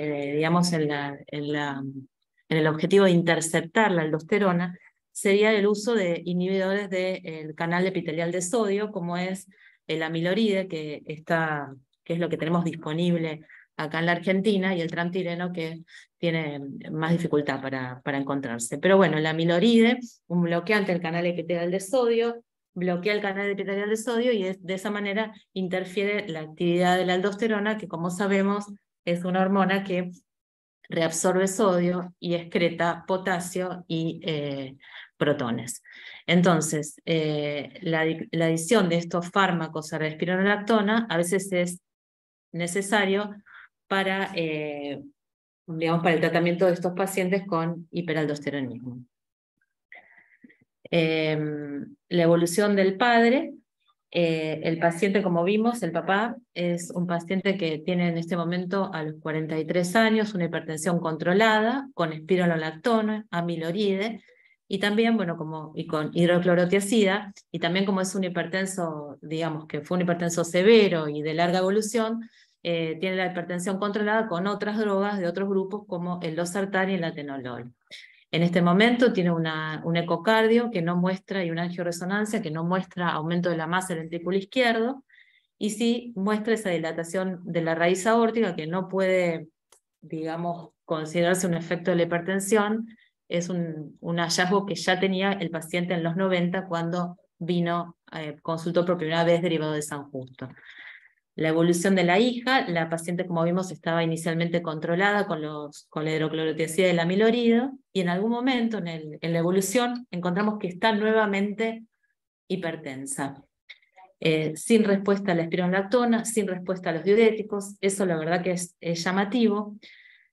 objetivo de interceptar la aldosterona sería el uso de inhibidores del canal epitelial de sodio, como es el amiloride, que es lo que tenemos disponible acá en la Argentina, y el tramtireno que tiene más dificultad para encontrarse. Pero bueno, la amiloride, un bloqueante del canal epitelial de sodio, bloquea el canal epitelial de sodio y de esa manera interfiere la actividad de la aldosterona, que como sabemos es una hormona que reabsorbe sodio y excreta potasio y protones. Entonces, la adición de estos fármacos a la espironolactona a veces es necesario para, digamos, para el tratamiento de estos pacientes con hiperaldosteronismo. La evolución del padre, el paciente, como vimos, el papá, es un paciente que tiene en este momento a los 43 años una hipertensión controlada, con espironolactona, amiloride, y también, bueno, y con hidroclorotiazida, y también como es un hipertenso, digamos que fue un hipertenso severo y de larga evolución, tiene la hipertensión controlada con otras drogas de otros grupos como el losartán y el atenolol. En este momento tiene un ecocardio que no muestra, y una angioresonancia que no muestra aumento de la masa del ventrículo izquierdo, y sí muestra esa dilatación de la raíz aórtica que no puede, digamos, considerarse un efecto de la hipertensión. Es un hallazgo que ya tenía el paciente en los 90 cuando vino, consultó por primera vez derivado de San Justo. La evolución de la hija, la paciente, como vimos, estaba inicialmente controlada con la hidroclorotiazida del amilorido, y en algún momento en la evolución encontramos que está nuevamente hipertensa. Sin respuesta a la espironolactona, sin respuesta a los diuréticos, eso la verdad que es llamativo.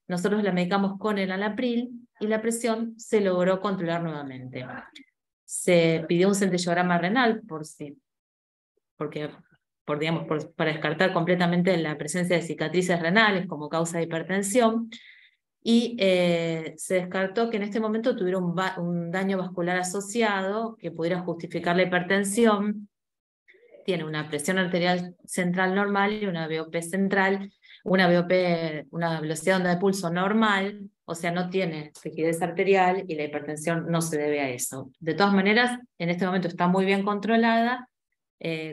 Nosotros la medicamos con el enalapril y la presión se logró controlar nuevamente. Se pidió un centellograma renal para descartar completamente la presencia de cicatrices renales como causa de hipertensión, y se descartó que en este momento tuviera un daño vascular asociado que pudiera justificar la hipertensión. Tiene una presión arterial central normal y una VOP central, una velocidad de onda de pulso normal, o sea, no tiene rigidez arterial y la hipertensión no se debe a eso. De todas maneras, en este momento está muy bien controlada,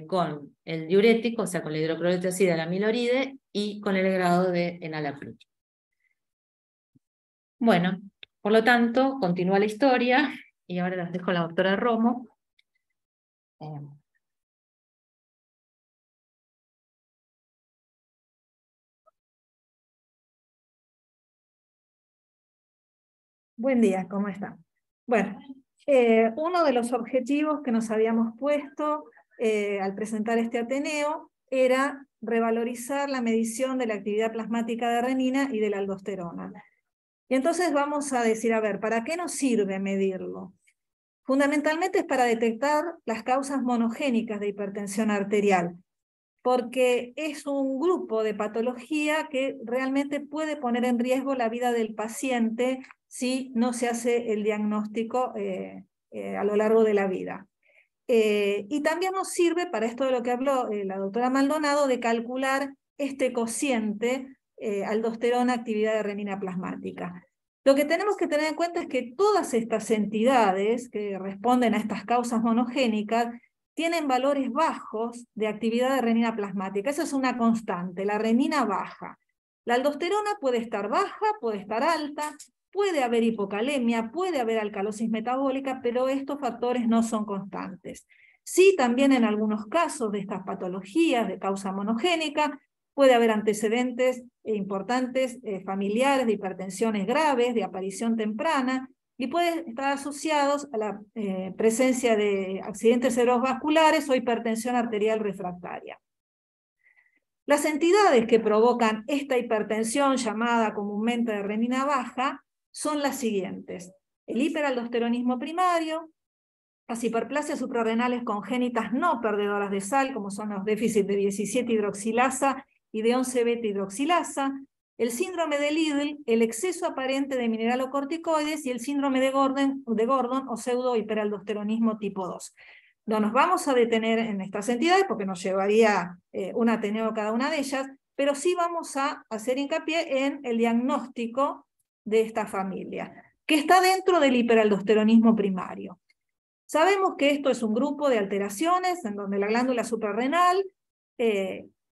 con el diurético, o sea, con la hidroclorotiazida, la amiloride, y con el grado de enalapril. Bueno, por lo tanto, continúa la historia, y ahora las dejo a la doctora Romo. Buen día, ¿cómo están? Bueno, uno de los objetivos que nos habíamos puesto al presentar este Ateneo era revalorizar la medición de la actividad plasmática de renina y de la aldosterona. Y entonces vamos a decir, a ver, ¿para qué nos sirve medirlo? Fundamentalmente es para detectar las causas monogénicas de hipertensión arterial, porque es un grupo de patología que realmente puede poner en riesgo la vida del paciente si no se hace el diagnóstico a lo largo de la vida. Y también nos sirve, para esto de lo que habló la doctora Maldonado, de calcular este cociente aldosterona actividad de renina plasmática. Lo que tenemos que tener en cuenta es que todas estas entidades que responden a estas causas monogénicas tienen valores bajos de actividad de renina plasmática. Esa es una constante, la renina baja. La aldosterona puede estar baja, puede estar alta, puede haber hipocalemia, puede haber alcalosis metabólica, pero estos factores no son constantes. Sí, también en algunos casos de estas patologías de causa monogénica puede haber antecedentes importantes familiares de hipertensiones graves, de aparición temprana, y pueden estar asociados a la presencia de accidentes cerebrovasculares o hipertensión arterial refractaria. Las entidades que provocan esta hipertensión llamada comúnmente de renina baja son las siguientes: el hiperaldosteronismo primario, las hiperplasias suprarrenales congénitas no perdedoras de sal, como son los déficits de 17-hidroxilasa y de 11-beta-hidroxilasa, el síndrome de Liddle, el exceso aparente de mineralocorticoides y el síndrome de Gordon o pseudo-hiperaldosteronismo tipo 2. No nos vamos a detener en estas entidades porque nos llevaría un Ateneo cada una de ellas, pero sí vamos a hacer hincapié en el diagnóstico de esta familia, que está dentro del hiperaldosteronismo primario. Sabemos que esto es un grupo de alteraciones en donde la glándula suprarrenal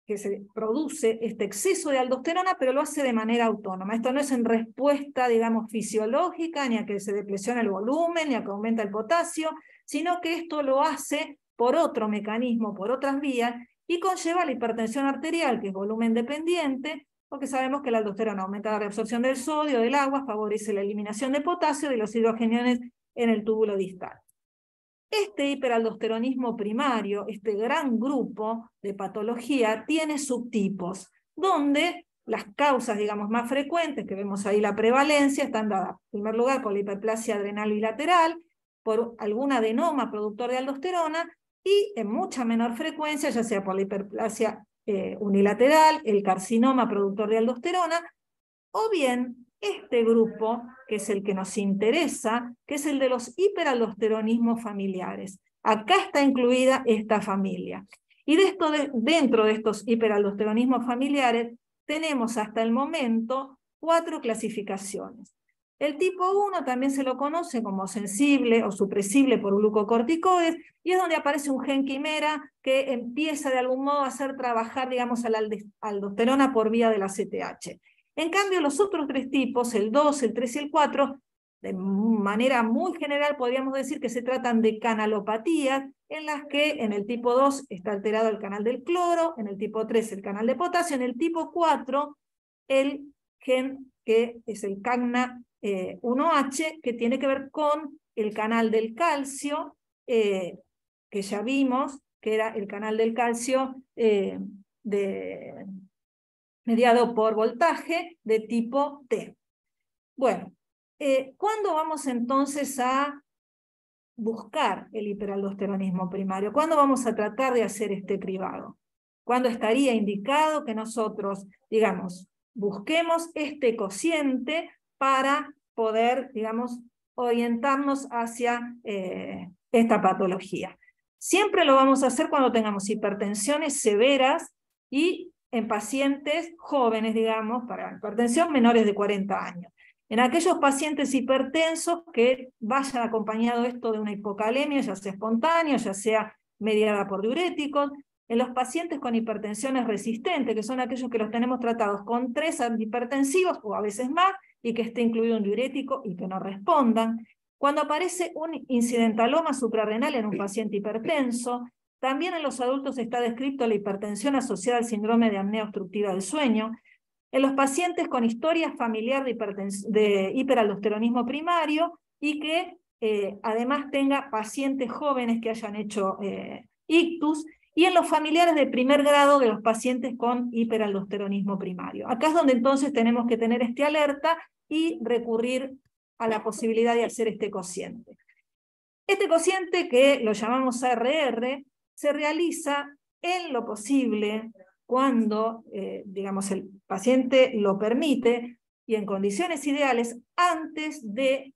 que se produce este exceso de aldosterona, pero lo hace de manera autónoma. Esto no es en respuesta, digamos, fisiológica, ni a que se depresiona el volumen, ni a que aumenta el potasio, sino que esto lo hace por otro mecanismo, por otras vías, y conlleva la hipertensión arterial, que es volumen dependiente, porque sabemos que la aldosterona aumenta la reabsorción del sodio, del agua, favorece la eliminación de potasio y los hidrogeniones en el túbulo distal. Este hiperaldosteronismo primario, este gran grupo de patología, tiene subtipos, donde las causas, digamos, más frecuentes, que vemos ahí la prevalencia, están dadas, en primer lugar, por la hiperplasia adrenal bilateral, por algún adenoma productor de aldosterona, y en mucha menor frecuencia, ya sea por la hiperplasia unilateral, el carcinoma productor de aldosterona, o bien este grupo, que es el que nos interesa, que es el de los hiperaldosteronismos familiares. Acá está incluida esta familia. Y dentro de estos hiperaldosteronismos familiares tenemos hasta el momento 4 clasificaciones. El tipo 1 también se lo conoce como sensible o supresible por glucocorticoides, y es donde aparece un gen quimera que empieza de algún modo a hacer trabajar, digamos, a la aldosterona por vía de la CTH. En cambio, los otros 3 tipos, el 2, el 3 y el 4, de manera muy general podríamos decir que se tratan de canalopatías, en las que en el tipo 2 está alterado el canal del cloro, en el tipo 3 el canal de potasio, en el tipo 4 el gen que es el CAGNA 1H, que tiene que ver con el canal del calcio, que ya vimos que era el canal del calcio mediado por voltaje de tipo T. Bueno, ¿cuándo vamos entonces a buscar el hiperaldosteronismo primario? ¿Cuándo vamos a tratar de hacer este cribado? ¿Cuándo estaría indicado que nosotros, digamos, busquemos este cociente para poder, digamos, orientarnos hacia esta patología? Siempre lo vamos a hacer cuando tengamos hipertensiones severas y en pacientes jóvenes, digamos, para hipertensión menores de 40 años. En aquellos pacientes hipertensos que vayan acompañado esto de una hipocalemia, ya sea espontánea, ya sea mediada por diuréticos. En los pacientes con hipertensiones resistentes, que son aquellos que los tenemos tratados con 3 antihipertensivos o a veces más, y que esté incluido un diurético y que no respondan. Cuando aparece un incidentaloma suprarrenal en un paciente hipertenso, también en los adultos está descrito la hipertensión asociada al síndrome de apnea obstructiva del sueño. En los pacientes con historia familiar de hiperaldosteronismo primario y que además tenga pacientes jóvenes que hayan hecho ictus, y en los familiares de primer grado de los pacientes con hiperaldosteronismo primario. Acá es donde entonces tenemos que tener este alerta y recurrir a la posibilidad de hacer este cociente. Este cociente, que lo llamamos ARR, se realiza en lo posible cuando, digamos, el paciente lo permite y en condiciones ideales antes de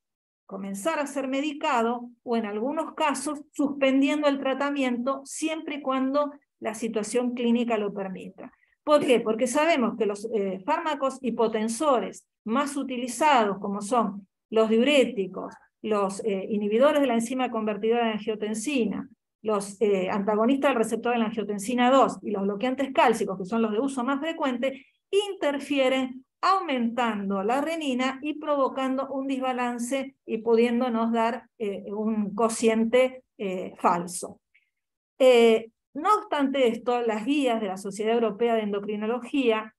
comenzar a ser medicado, o en algunos casos suspendiendo el tratamiento siempre y cuando la situación clínica lo permita. ¿Por qué? Porque sabemos que los fármacos hipotensores más utilizados, como son los diuréticos, los inhibidores de la enzima convertidora de angiotensina, los antagonistas del receptor de la angiotensina 2 y los bloqueantes cálcicos, que son los de uso más frecuente, interfieren aumentando la renina y provocando un desbalance y pudiéndonos dar un cociente falso. No obstante esto, las guías de la Sociedad Europea de Endocrinología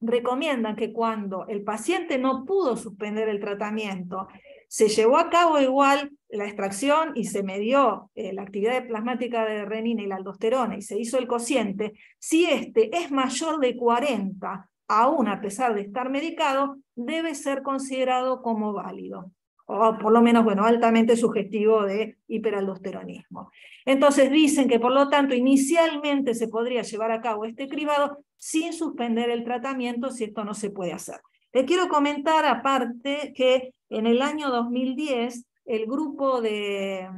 recomiendan que cuando el paciente no pudo suspender el tratamiento, se llevó a cabo igual la extracción y se midió la actividad plasmática de renina y la aldosterona y se hizo el cociente, si este es mayor de 40, aún a pesar de estar medicado, debe ser considerado como válido, o por lo menos, bueno, altamente sugestivo de hiperaldosteronismo. Entonces dicen que por lo tanto inicialmente se podría llevar a cabo este cribado sin suspender el tratamiento si esto no se puede hacer. Les quiero comentar aparte que en el año 2010 el grupo de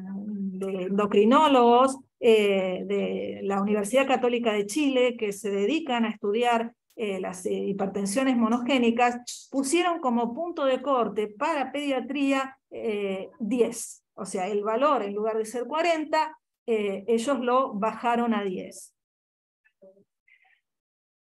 endocrinólogos de la Universidad Católica de Chile, que se dedican a estudiar las hipertensiones monogénicas, pusieron como punto de corte para pediatría 10. O sea, el valor en lugar de ser 40, ellos lo bajaron a 10.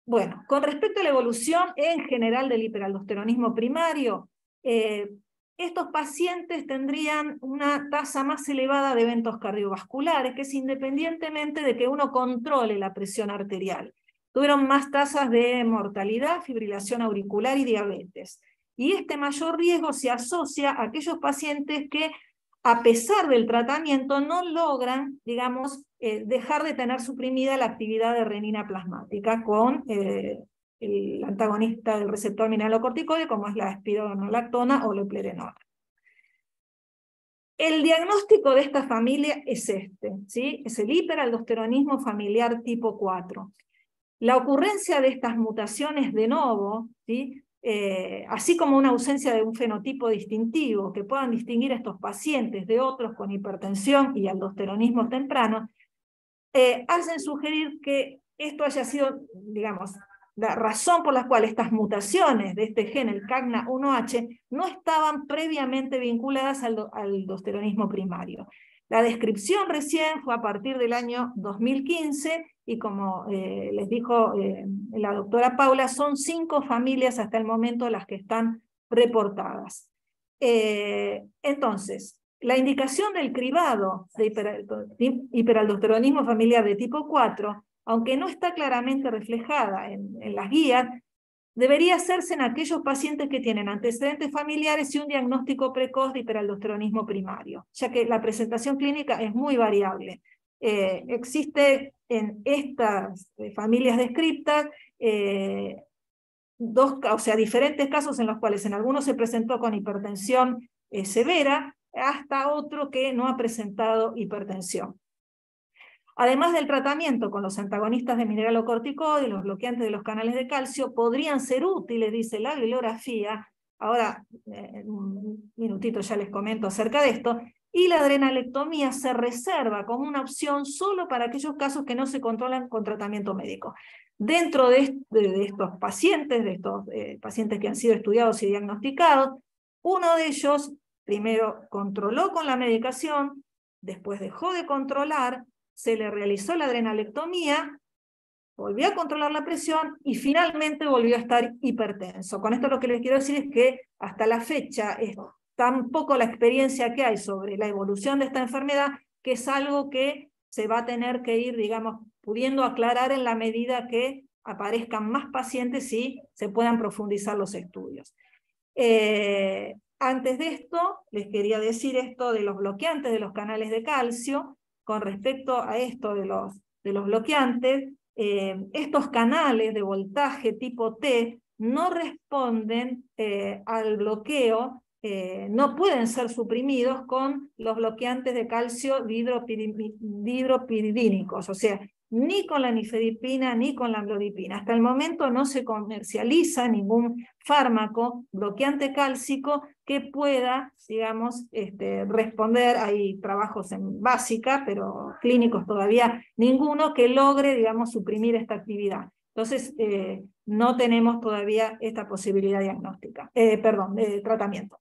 Bueno, con respecto a la evolución en general del hiperaldosteronismo primario, estos pacientes tendrían una tasa más elevada de eventos cardiovasculares, que es independientemente de que uno controle la presión arterial. Tuvieron más tasas de mortalidad, fibrilación auricular y diabetes. Y este mayor riesgo se asocia a aquellos pacientes que, a pesar del tratamiento, no logran, digamos, dejar de tener suprimida la actividad de renina plasmática con el antagonista del receptor mineralocorticoide, como es la espironolactona o la eplerenona. El diagnóstico de esta familia es este, ¿sí? Es el hiperaldosteronismo familiar tipo 4. La ocurrencia de estas mutaciones de novo, ¿sí? Así como una ausencia de un fenotipo distintivo que puedan distinguir a estos pacientes de otros con hipertensión y aldosteronismo temprano, hacen sugerir que esto haya sido, digamos, la razón por la cual estas mutaciones de este gen, el CAGNA1H, no estaban previamente vinculadas al aldosteronismo primario. La descripción recién fue a partir del año 2015 y como les dijo la doctora Paula, son 5 familias hasta el momento las que están reportadas. Entonces, la indicación del cribado de hiperaldosteronismo familiar de tipo 4, aunque no está claramente reflejada en las guías, debería hacerse en aquellos pacientes que tienen antecedentes familiares y un diagnóstico precoz de hiperaldosteronismo primario, ya que la presentación clínica es muy variable. Existe en estas familias descritas diferentes casos en los cuales en algunos se presentó con hipertensión severa, hasta otro que no ha presentado hipertensión. Además del tratamiento con los antagonistas de mineralocorticoides, los bloqueantes de los canales de calcio, podrían ser útiles, dice la bibliografía, ahora en un minutito ya les comento acerca de esto, y la adrenalectomía se reserva como una opción solo para aquellos casos que no se controlan con tratamiento médico. Dentro de estos pacientes, pacientes que han sido estudiados y diagnosticados, uno de ellos primero controló con la medicación, después dejó de controlar, se le realizó la adrenalectomía, volvió a controlar la presión y finalmente volvió a estar hipertenso. Con esto lo que les quiero decir es que hasta la fecha es tan poco la experiencia que hay sobre la evolución de esta enfermedad que es algo que se va a tener que ir, digamos, pudiendo aclarar en la medida que aparezcan más pacientes y se puedan profundizar los estudios. Antes de esto, les quería decir esto de los bloqueantes de los canales de calcio. Con respecto a esto de los bloqueantes, estos canales de voltaje tipo T no responden al bloqueo, no pueden ser suprimidos con los bloqueantes de calcio dihidropiridínicos, o sea, ni con la nifedipina ni con la amlodipina. Hasta el momento no se comercializa ningún fármaco bloqueante cálcico que pueda, digamos, responder. Hay trabajos en básica, pero clínicos todavía ninguno que logre, digamos, suprimir esta actividad. Entonces, no tenemos todavía esta posibilidad diagnóstica, de tratamiento.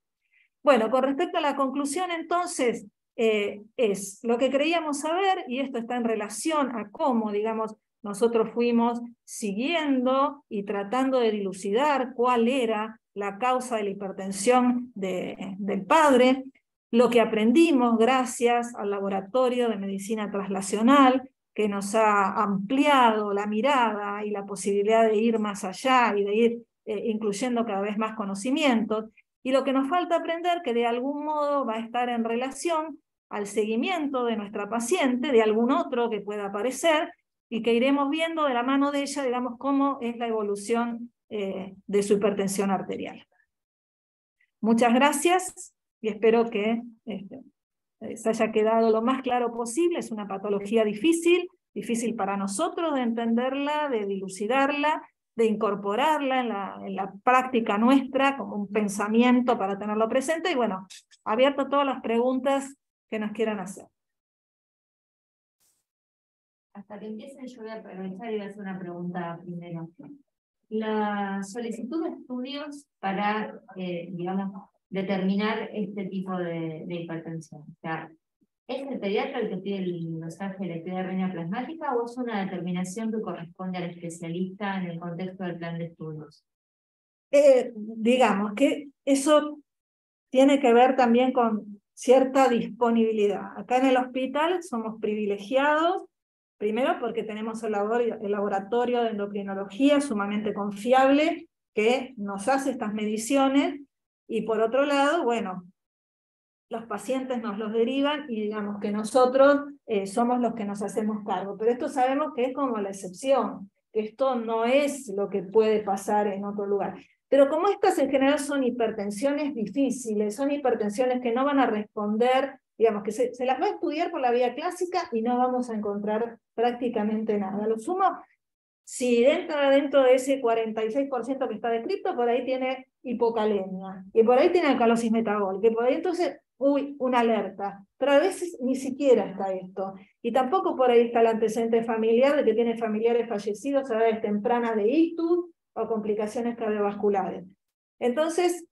Bueno, con respecto a la conclusión, entonces, es lo que creíamos saber, y esto está en relación a cómo, digamos, nosotros fuimos siguiendo y tratando de dilucidar cuál era la causa de la hipertensión del padre, lo que aprendimos gracias al laboratorio de medicina translacional, que nos ha ampliado la mirada y la posibilidad de ir más allá y de ir incluyendo cada vez más conocimientos, y lo que nos falta aprender que de algún modo va a estar en relación al seguimiento de nuestra paciente, de algún otro que pueda aparecer, y que iremos viendo de la mano de ella, digamos, cómo es la evolución de su hipertensión arterial. Muchas gracias y espero que se haya quedado lo más claro posible. Es una patología difícil para nosotros de entenderla, de dilucidarla, de incorporarla en la práctica nuestra como un pensamiento para tenerlo presente. Y bueno, abierto a todas las preguntas que nos quieran hacer. Hasta que empiecen yo voy a aprovechar y voy a hacer una pregunta primero. La solicitud de estudios para, digamos, determinar este tipo de hipertensión. O sea, ¿Es el pediatra el que pide los ángeles de actividad renina plasmática o es una determinación que corresponde al especialista en el contexto del plan de estudios? Digamos que eso tiene que ver también con cierta disponibilidad. Acá en el hospital somos privilegiados, primero porque tenemos el laboratorio de endocrinología sumamente confiable que nos hace estas mediciones, y por otro lado, bueno, los pacientes nos los derivan y digamos que nosotros somos los que nos hacemos cargo. Pero esto sabemos que es como la excepción, que esto no es lo que puede pasar en otro lugar. Pero como estas en general son hipertensiones difíciles, son hipertensiones que no van a responder, digamos que se las va a estudiar por la vía clásica y no vamos a encontrar prácticamente nada. Lo sumo, si entra dentro de ese 46% que está descrito, por ahí tiene hipocalemia, y por ahí tiene alcalosis metabólica, y por ahí entonces, uy, una alerta. Pero a veces ni siquiera está esto. Y tampoco por ahí está el antecedente familiar de que tiene familiares fallecidos a edades tempranas de ictus o complicaciones cardiovasculares. Entonces,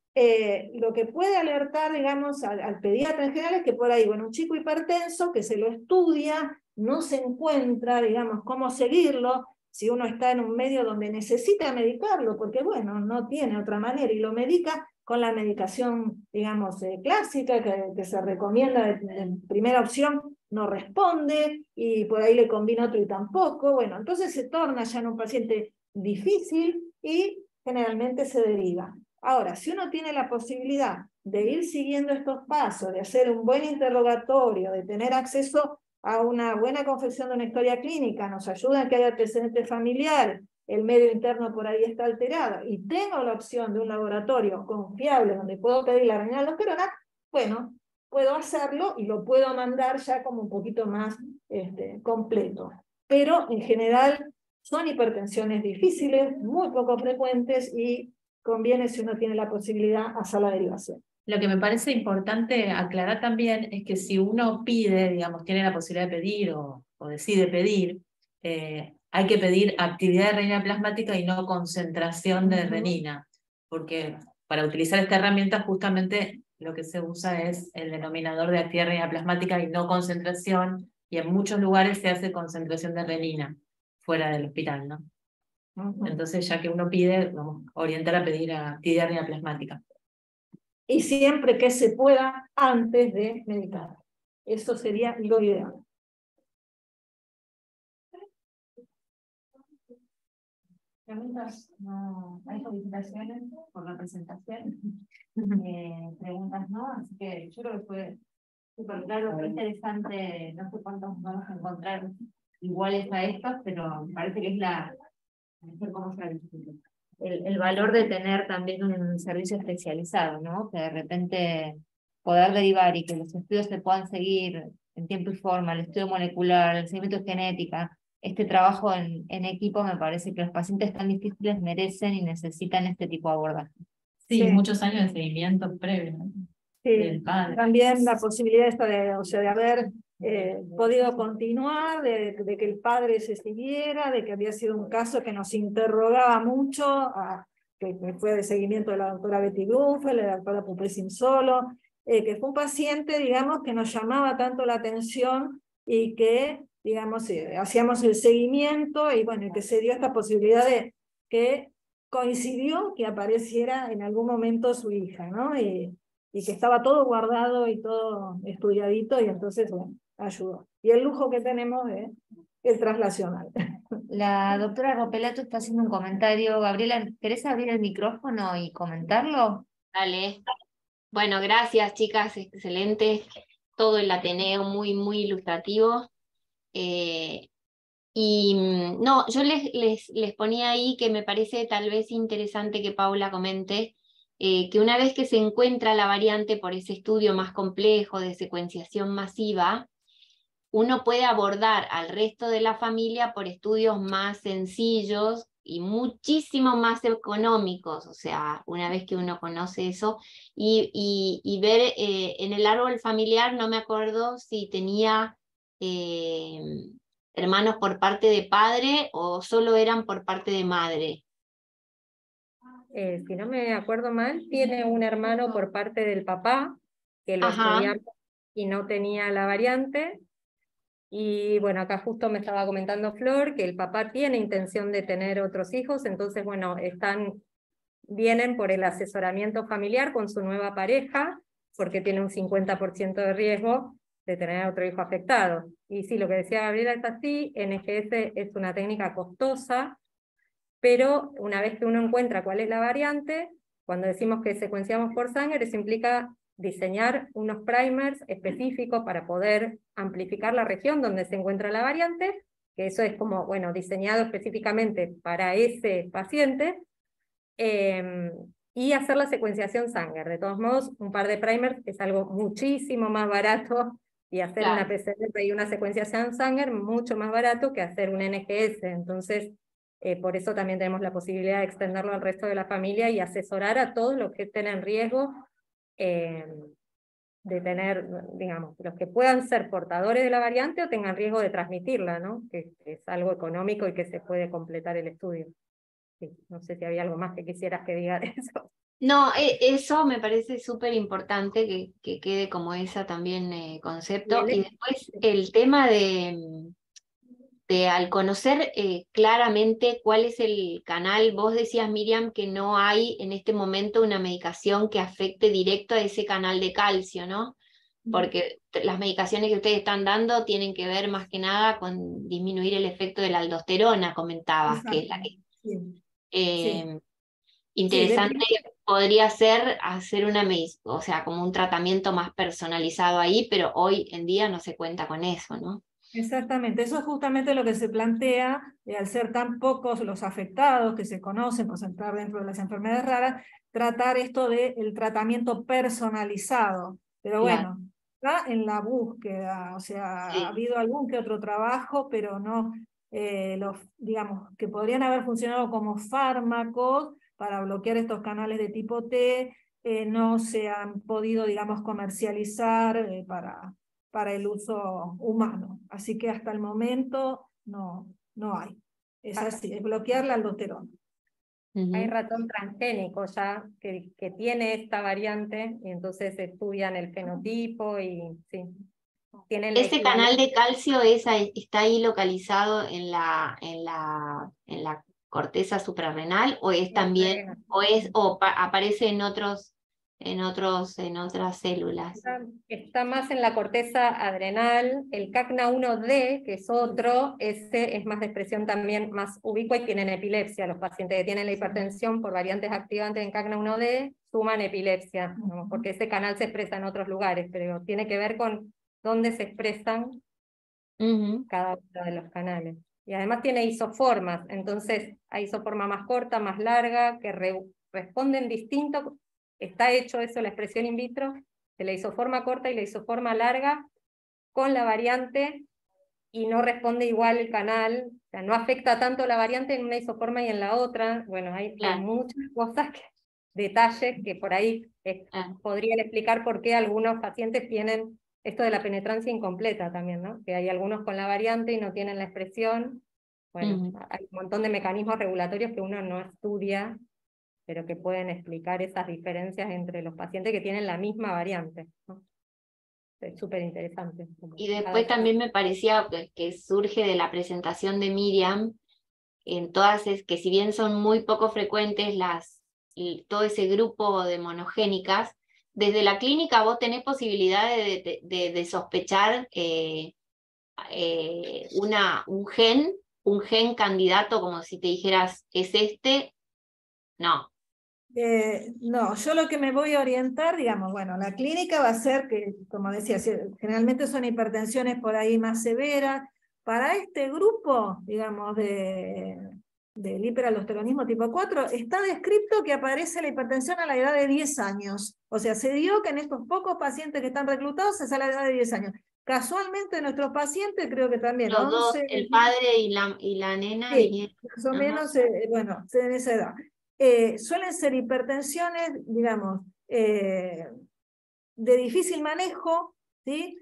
lo que puede alertar, digamos, al pediatra en general es que por ahí, bueno, un chico hipertenso que se lo estudia, no se encuentra, digamos, cómo seguirlo, si uno está en un medio donde necesita medicarlo, porque bueno, no tiene otra manera, y lo medica con la medicación, digamos, clásica, que se recomienda de primera opción, no responde, y por ahí le combina otro y tampoco, bueno, entonces se torna ya en un paciente difícil y generalmente se deriva. Ahora, si uno tiene la posibilidad de ir siguiendo estos pasos, de hacer un buen interrogatorio, de tener acceso a una buena confección de una historia clínica, nos ayuda a que haya antecedentes familiares, el medio interno por ahí está alterado, y tengo la opción de un laboratorio confiable donde puedo pedir la renina-aldosterona, bueno, puedo hacerlo y lo puedo mandar ya como un poquito más completo. Pero en general son hipertensiones difíciles, muy poco frecuentes, y conviene, si uno tiene la posibilidad, hacer la derivación. Lo que me parece importante aclarar también es que si uno pide, digamos, tiene la posibilidad de pedir o decide pedir, hay que pedir actividad de renina plasmática y no concentración de renina, porque para utilizar esta herramienta justamente lo que se usa es el denominador de actividad de renina plasmática y no concentración, y en muchos lugares se hace concentración de renina fuera del hospital, ¿no? Entonces, ya que uno pide, vamos a orientar a pedir actividad de renina plasmática. Y siempre que se pueda antes de medicar. Eso sería lo ideal. Preguntas, no hay felicitaciones por la presentación. Preguntas no, así que yo creo que fue súper claro, muy interesante. No sé cuántos vamos a encontrar iguales a estos, pero me parece que es la mejor cómo se el valor de tener también un servicio especializado, ¿no? Que de repente poder derivar y que los estudios se puedan seguir en tiempo y forma, el estudio molecular, el seguimiento de genética, este trabajo en equipo, me parece que los pacientes tan difíciles merecen y necesitan este tipo de abordaje. Sí, Sí. muchos años de seguimiento previo, ¿no? Sí, Del padre. también la posibilidad esta de haber podido continuar, de que el padre se siguiera, de que había sido un caso que nos interrogaba mucho, que fue de seguimiento de la doctora Betty Grunfeld, de la doctora Pupé Simsolo, que fue un paciente, digamos, que nos llamaba tanto la atención y que, digamos, hacíamos el seguimiento, y bueno, que se dio esta posibilidad de que coincidió que apareciera en algún momento su hija, ¿no? Y que estaba todo guardado y todo estudiadito, y entonces, bueno, ayudó. Y el lujo que tenemos es el traslacional. La doctora Ropelato está haciendo un comentario. Gabriela, ¿querés abrir el micrófono y comentarlo? Dale. Bueno, gracias, chicas, excelente. Todo el Ateneo muy, muy ilustrativo. No, yo les ponía ahí que me parece tal vez interesante que Paula comente que una vez que se encuentra la variante por ese estudio más complejo de secuenciación masiva, uno puede abordar al resto de la familia por estudios más sencillos y muchísimo más económicos, o sea, una vez que uno conoce eso, y ver en el árbol familiar, no me acuerdo si tenía hermanos por parte de padre o solo eran por parte de madre. Si no me acuerdo mal, tiene un hermano por parte del papá, que lo estudiamos y no tenía la variante. Y bueno, acá justo me estaba comentando Flor que el papá tiene intención de tener otros hijos, entonces bueno, vienen por el asesoramiento familiar con su nueva pareja, porque tiene un 50% de riesgo de tener otro hijo afectado. Y sí, lo que decía Gabriela es así, NGS es una técnica costosa, pero una vez que uno encuentra cuál es la variante, cuando decimos que secuenciamos por sangre, eso implica diseñar unos primers específicos para poder amplificar la región donde se encuentra la variante, que eso es como, bueno, diseñado específicamente para ese paciente, y hacer la secuenciación Sanger. De todos modos, un par de primers es algo muchísimo más barato, y hacer una PCR y una secuenciación Sanger mucho más barato que hacer un NGS. Entonces, por eso también tenemos la posibilidad de extenderlo al resto de la familia y asesorar a todos los que estén en riesgo de tener, digamos, los que puedan ser portadores de la variante o tengan riesgo de transmitirla, ¿no? Que es algo económico y que se puede completar el estudio. Sí, no sé si había algo más que quisieras que diga de eso. No, eso me parece súper importante que quede como esa también concepto. Y después el tema de al conocer claramente cuál es el canal, vos decías, Miriam, que no hay en este momento una medicación que afecte directo a ese canal de calcio, ¿no? Porque las medicaciones que ustedes están dando tienen que ver más que nada con disminuir el efecto de la aldosterona, comentabas, que es la que... Interesante podría ser hacer o sea, como un tratamiento más personalizado ahí, pero hoy en día no se cuenta con eso, ¿no? Exactamente, eso es justamente lo que se plantea, al ser tan pocos los afectados que se conocen por entrar dentro de las enfermedades raras, tratar esto del tratamiento personalizado. Pero bueno, está en la búsqueda, o sea, ha habido algún que otro trabajo, pero no digamos, que podrían haber funcionado como fármacos para bloquear estos canales de tipo T, no se han podido, digamos, comercializar para el uso humano. Así que hasta el momento no hay. Es así, es bloquear la aldosterona. Hay ratón transgénico ya que tiene esta variante, y entonces estudian el fenotipo y sí. ¿Ese canal de calcio está ahí localizado en la corteza suprarrenal o es también, aparece en otras células? Está más en la corteza adrenal. El CACNA1D, que es otro, ese es más de expresión también más ubicua y tienen epilepsia. Los pacientes que tienen la hipertensión por variantes activantes en CACNA1D suman epilepsia, ¿no? Porque ese canal se expresa en otros lugares, pero tiene que ver con dónde se expresan cada uno de los canales. Y además tiene isoformas, entonces hay isoforma más corta, más larga, que responden distinto. Está hecho eso, la expresión in vitro, de la isoforma corta y la isoforma larga, con la variante, y no responde igual el canal, o sea, no afecta tanto la variante en una isoforma y en la otra. Bueno, hay muchas cosas, detalles que por ahí podrían explicar por qué algunos pacientes tienen esto de la penetrancia incompleta también, ¿no? Que hay algunos con la variante y no tienen la expresión. Bueno, hay un montón de mecanismos regulatorios que uno no estudia, pero que pueden explicar esas diferencias entre los pacientes que tienen la misma variante, ¿no? Es súper interesante. Y después también me parecía que surge de la presentación de Miriam, en todas, que si bien son muy poco frecuentes todo ese grupo de monogénicas, desde la clínica vos tenés posibilidad de sospechar un gen candidato, como si te dijeras, ¿es este? No. No, yo lo que me voy a orientar, digamos, bueno, la clínica va a ser que, como decía, generalmente son hipertensiones por ahí más severas. Para este grupo, digamos, del hiperaldosteronismo tipo 4, está descrito que aparece la hipertensión a la edad de 10 años. O sea, se dio que en estos pocos pacientes que están reclutados es a la edad de 10 años. Casualmente nuestros pacientes creo que también... Los 11, dos, el padre y la nena. Sí, más o menos, bueno, en esa edad. Suelen ser hipertensiones, digamos, de difícil manejo, ¿sí?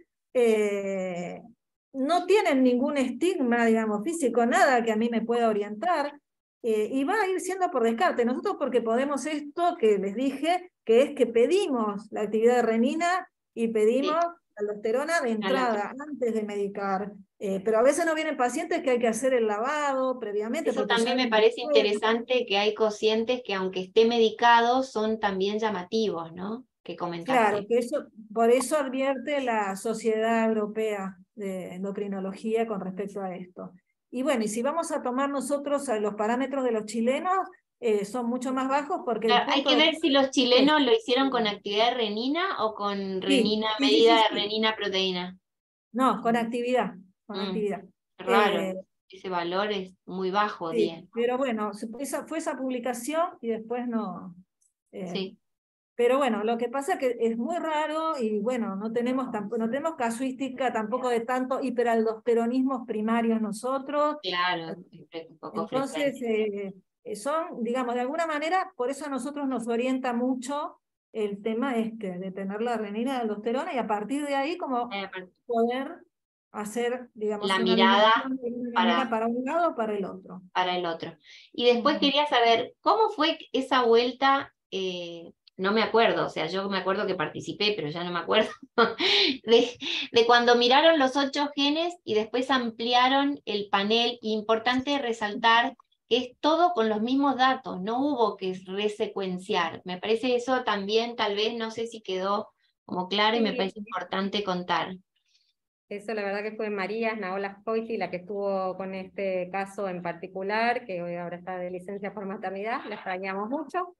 No tienen ningún estigma, digamos, físico, nada que a mí me pueda orientar, y va a ir siendo por descarte. Nosotros porque podemos esto que les dije, que es que pedimos la actividad de renina y pedimos aldosterona de entrada, antes de medicar. Pero a veces no vienen pacientes que hay que hacer el lavado previamente. Eso porque también ya me parece interesante, que hay cocientes que aunque esté medicado son también llamativos, ¿no? Que comentaste. Claro, que por eso advierte la Sociedad Europea de Endocrinología con respecto a esto. Y bueno, y si vamos a tomar nosotros los parámetros de los chilenos, son mucho más bajos porque el Hay punto que de... ver si los chilenos lo hicieron con actividad de renina o con renina, sí, medida de sí. renina proteína. No, con actividad, con actividad. Raro, ese valor es muy bajo, Sí, 10. pero bueno, fue esa publicación y después no... Sí. Pero bueno, lo que pasa es que es muy raro y bueno, no tenemos casuística tampoco de tanto hiperaldosteronismos primarios nosotros. Claro, un poco Entonces, son, digamos, de alguna manera, por eso a nosotros nos orienta mucho el tema de tener la renina de aldosterona y a partir de ahí como poder hacer, digamos, la una mirada alimentación de una manera para un lado o para el otro. Para el otro. Y después quería saber, ¿cómo fue esa vuelta? No me acuerdo, o sea, yo me acuerdo que participé, pero ya no me acuerdo, de cuando miraron los 8 genes y después ampliaron el panel. Importante resaltar que es todo con los mismos datos, no hubo que resecuenciar. Me parece eso también, tal vez, no sé si quedó como claro, y me parece importante contar. Eso la verdad que fue María Naola Coiti la que estuvo con este caso en particular, que hoy ahora está de licencia por maternidad, la extrañamos mucho.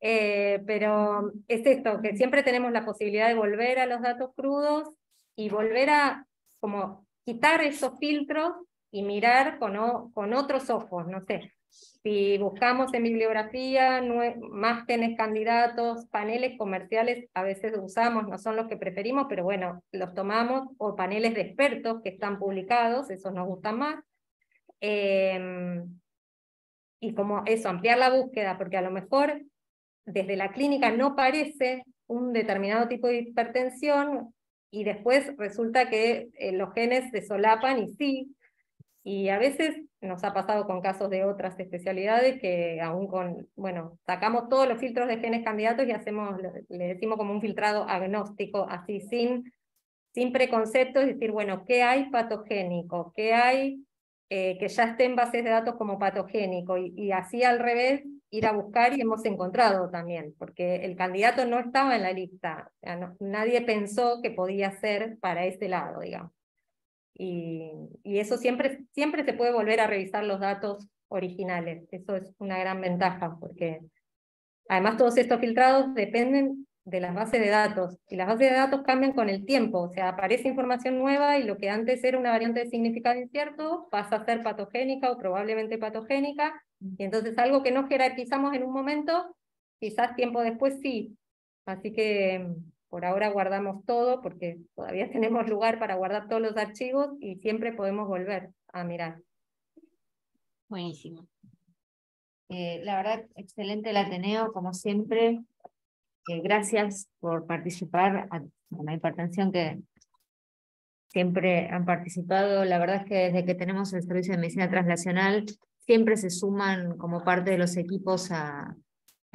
Pero es esto, que siempre tenemos la posibilidad de volver a los datos crudos y volver a como quitar esos filtros y mirar con otros ojos, no sé. Si buscamos en bibliografía más genes candidatos, paneles comerciales a veces usamos, no son los que preferimos, pero bueno, los tomamos, o paneles de expertos que están publicados, esos nos gustan más. Y como eso, ampliar la búsqueda, porque a lo mejor desde la clínica no parece un determinado tipo de hipertensión, y después resulta que los genes se solapan y sí, y a veces nos ha pasado con casos de otras especialidades que aún bueno, sacamos todos los filtros de genes candidatos y le decimos como un filtrado agnóstico, así sin preconceptos, es decir, bueno, ¿qué hay patogénico? ¿Qué hay que ya esté en bases de datos como patogénico? Y así al revés, ir a buscar, y hemos encontrado también, porque el candidato no estaba en la lista, o sea, nadie pensó que podía ser para ese lado, digamos. Y eso siempre se puede volver a revisar los datos originales, eso es una gran ventaja, porque además todos estos filtrados dependen de las bases de datos, y las bases de datos cambian con el tiempo, o sea, aparece información nueva y lo que antes era una variante de significado incierto pasa a ser patogénica o probablemente patogénica, y entonces algo que no jerarquizamos en un momento, quizás tiempo después sí. Así que por ahora guardamos todo, porque todavía tenemos lugar para guardar todos los archivos y siempre podemos volver a mirar. Buenísimo. La verdad, excelente el Ateneo, como siempre. Gracias por participar con la hipertensión que siempre han participado. La verdad es que desde que tenemos el servicio de medicina translacional, siempre se suman como parte de los equipos a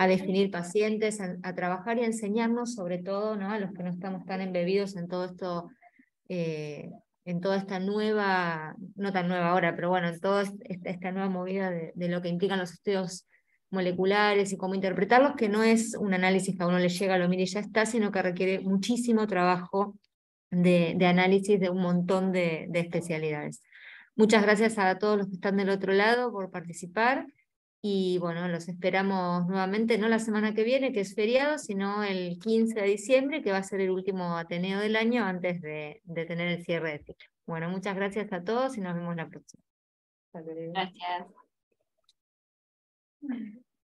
definir pacientes, a trabajar y a enseñarnos, sobre todo, ¿no?, a los que no estamos tan embebidos en todo esto, en toda esta nueva, no tan nueva ahora, pero bueno, en toda esta nueva movida de lo que implican los estudios moleculares y cómo interpretarlos, que no es un análisis que a uno le llega, lo mire y ya está, sino que requiere muchísimo trabajo de análisis de un montón de especialidades. Muchas gracias a todos los que están del otro lado por participar, y bueno, los esperamos nuevamente, no la semana que viene, que es feriado, sino el 15 de diciembre, que va a ser el último Ateneo del año antes de tener el cierre de ciclo. Bueno, muchas gracias a todos y nos vemos la próxima. Gracias.